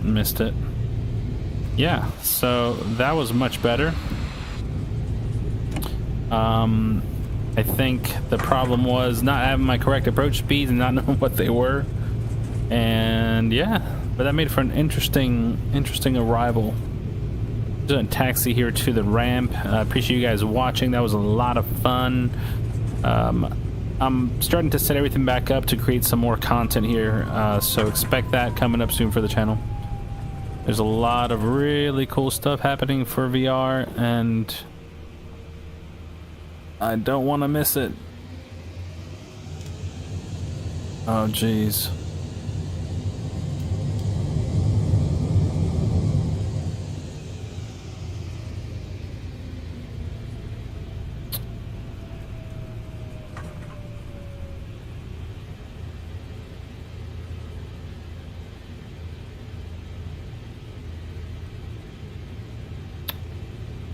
missed it. Yeah, so that was much better. I think the problem was not having my correct approach speeds and not knowing what they were. And yeah, but that made for an interesting arrival. Doing a taxi here to the ramp. I appreciate you guys watching. That was a lot of fun. I'm starting to set everything back up to create some more content here, so expect that coming up soon for the channel. There's a lot of really cool stuff happening for VR, and I don't want to miss it. Oh, jeez.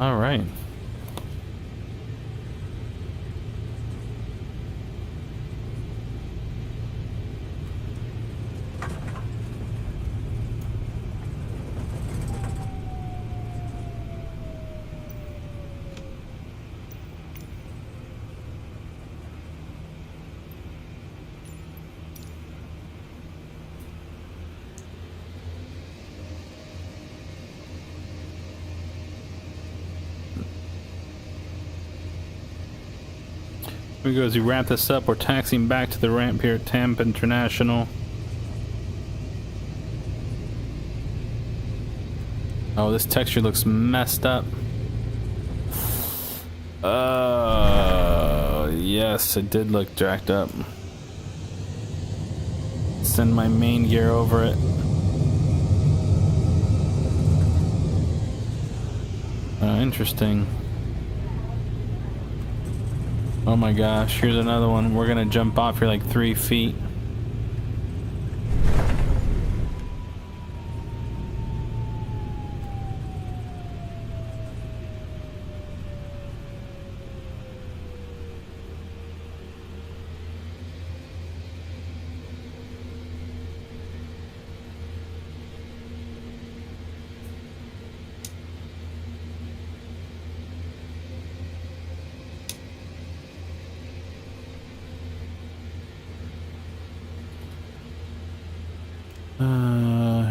All right. Here we go. As we wrap this up, we're taxiing back to the ramp here at Tampa International. Oh, this texture looks messed up. Yes, it did look jacked up. Send my main gear over it. Interesting. Oh my gosh, here's another one. We're gonna jump off here like 3 feet.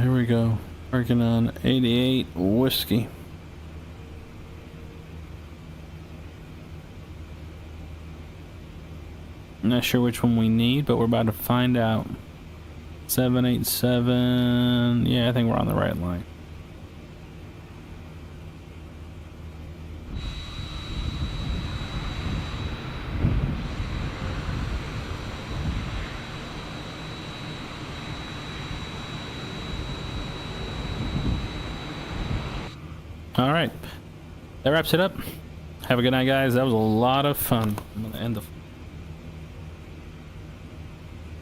Here we go. Working on 88 whiskey. I'm not sure which one we need, but we're about to find out. 787. Yeah, I think we're on the right line. All right, that wraps it up. Have a good night, guys. That was a lot of fun. I'm gonna end the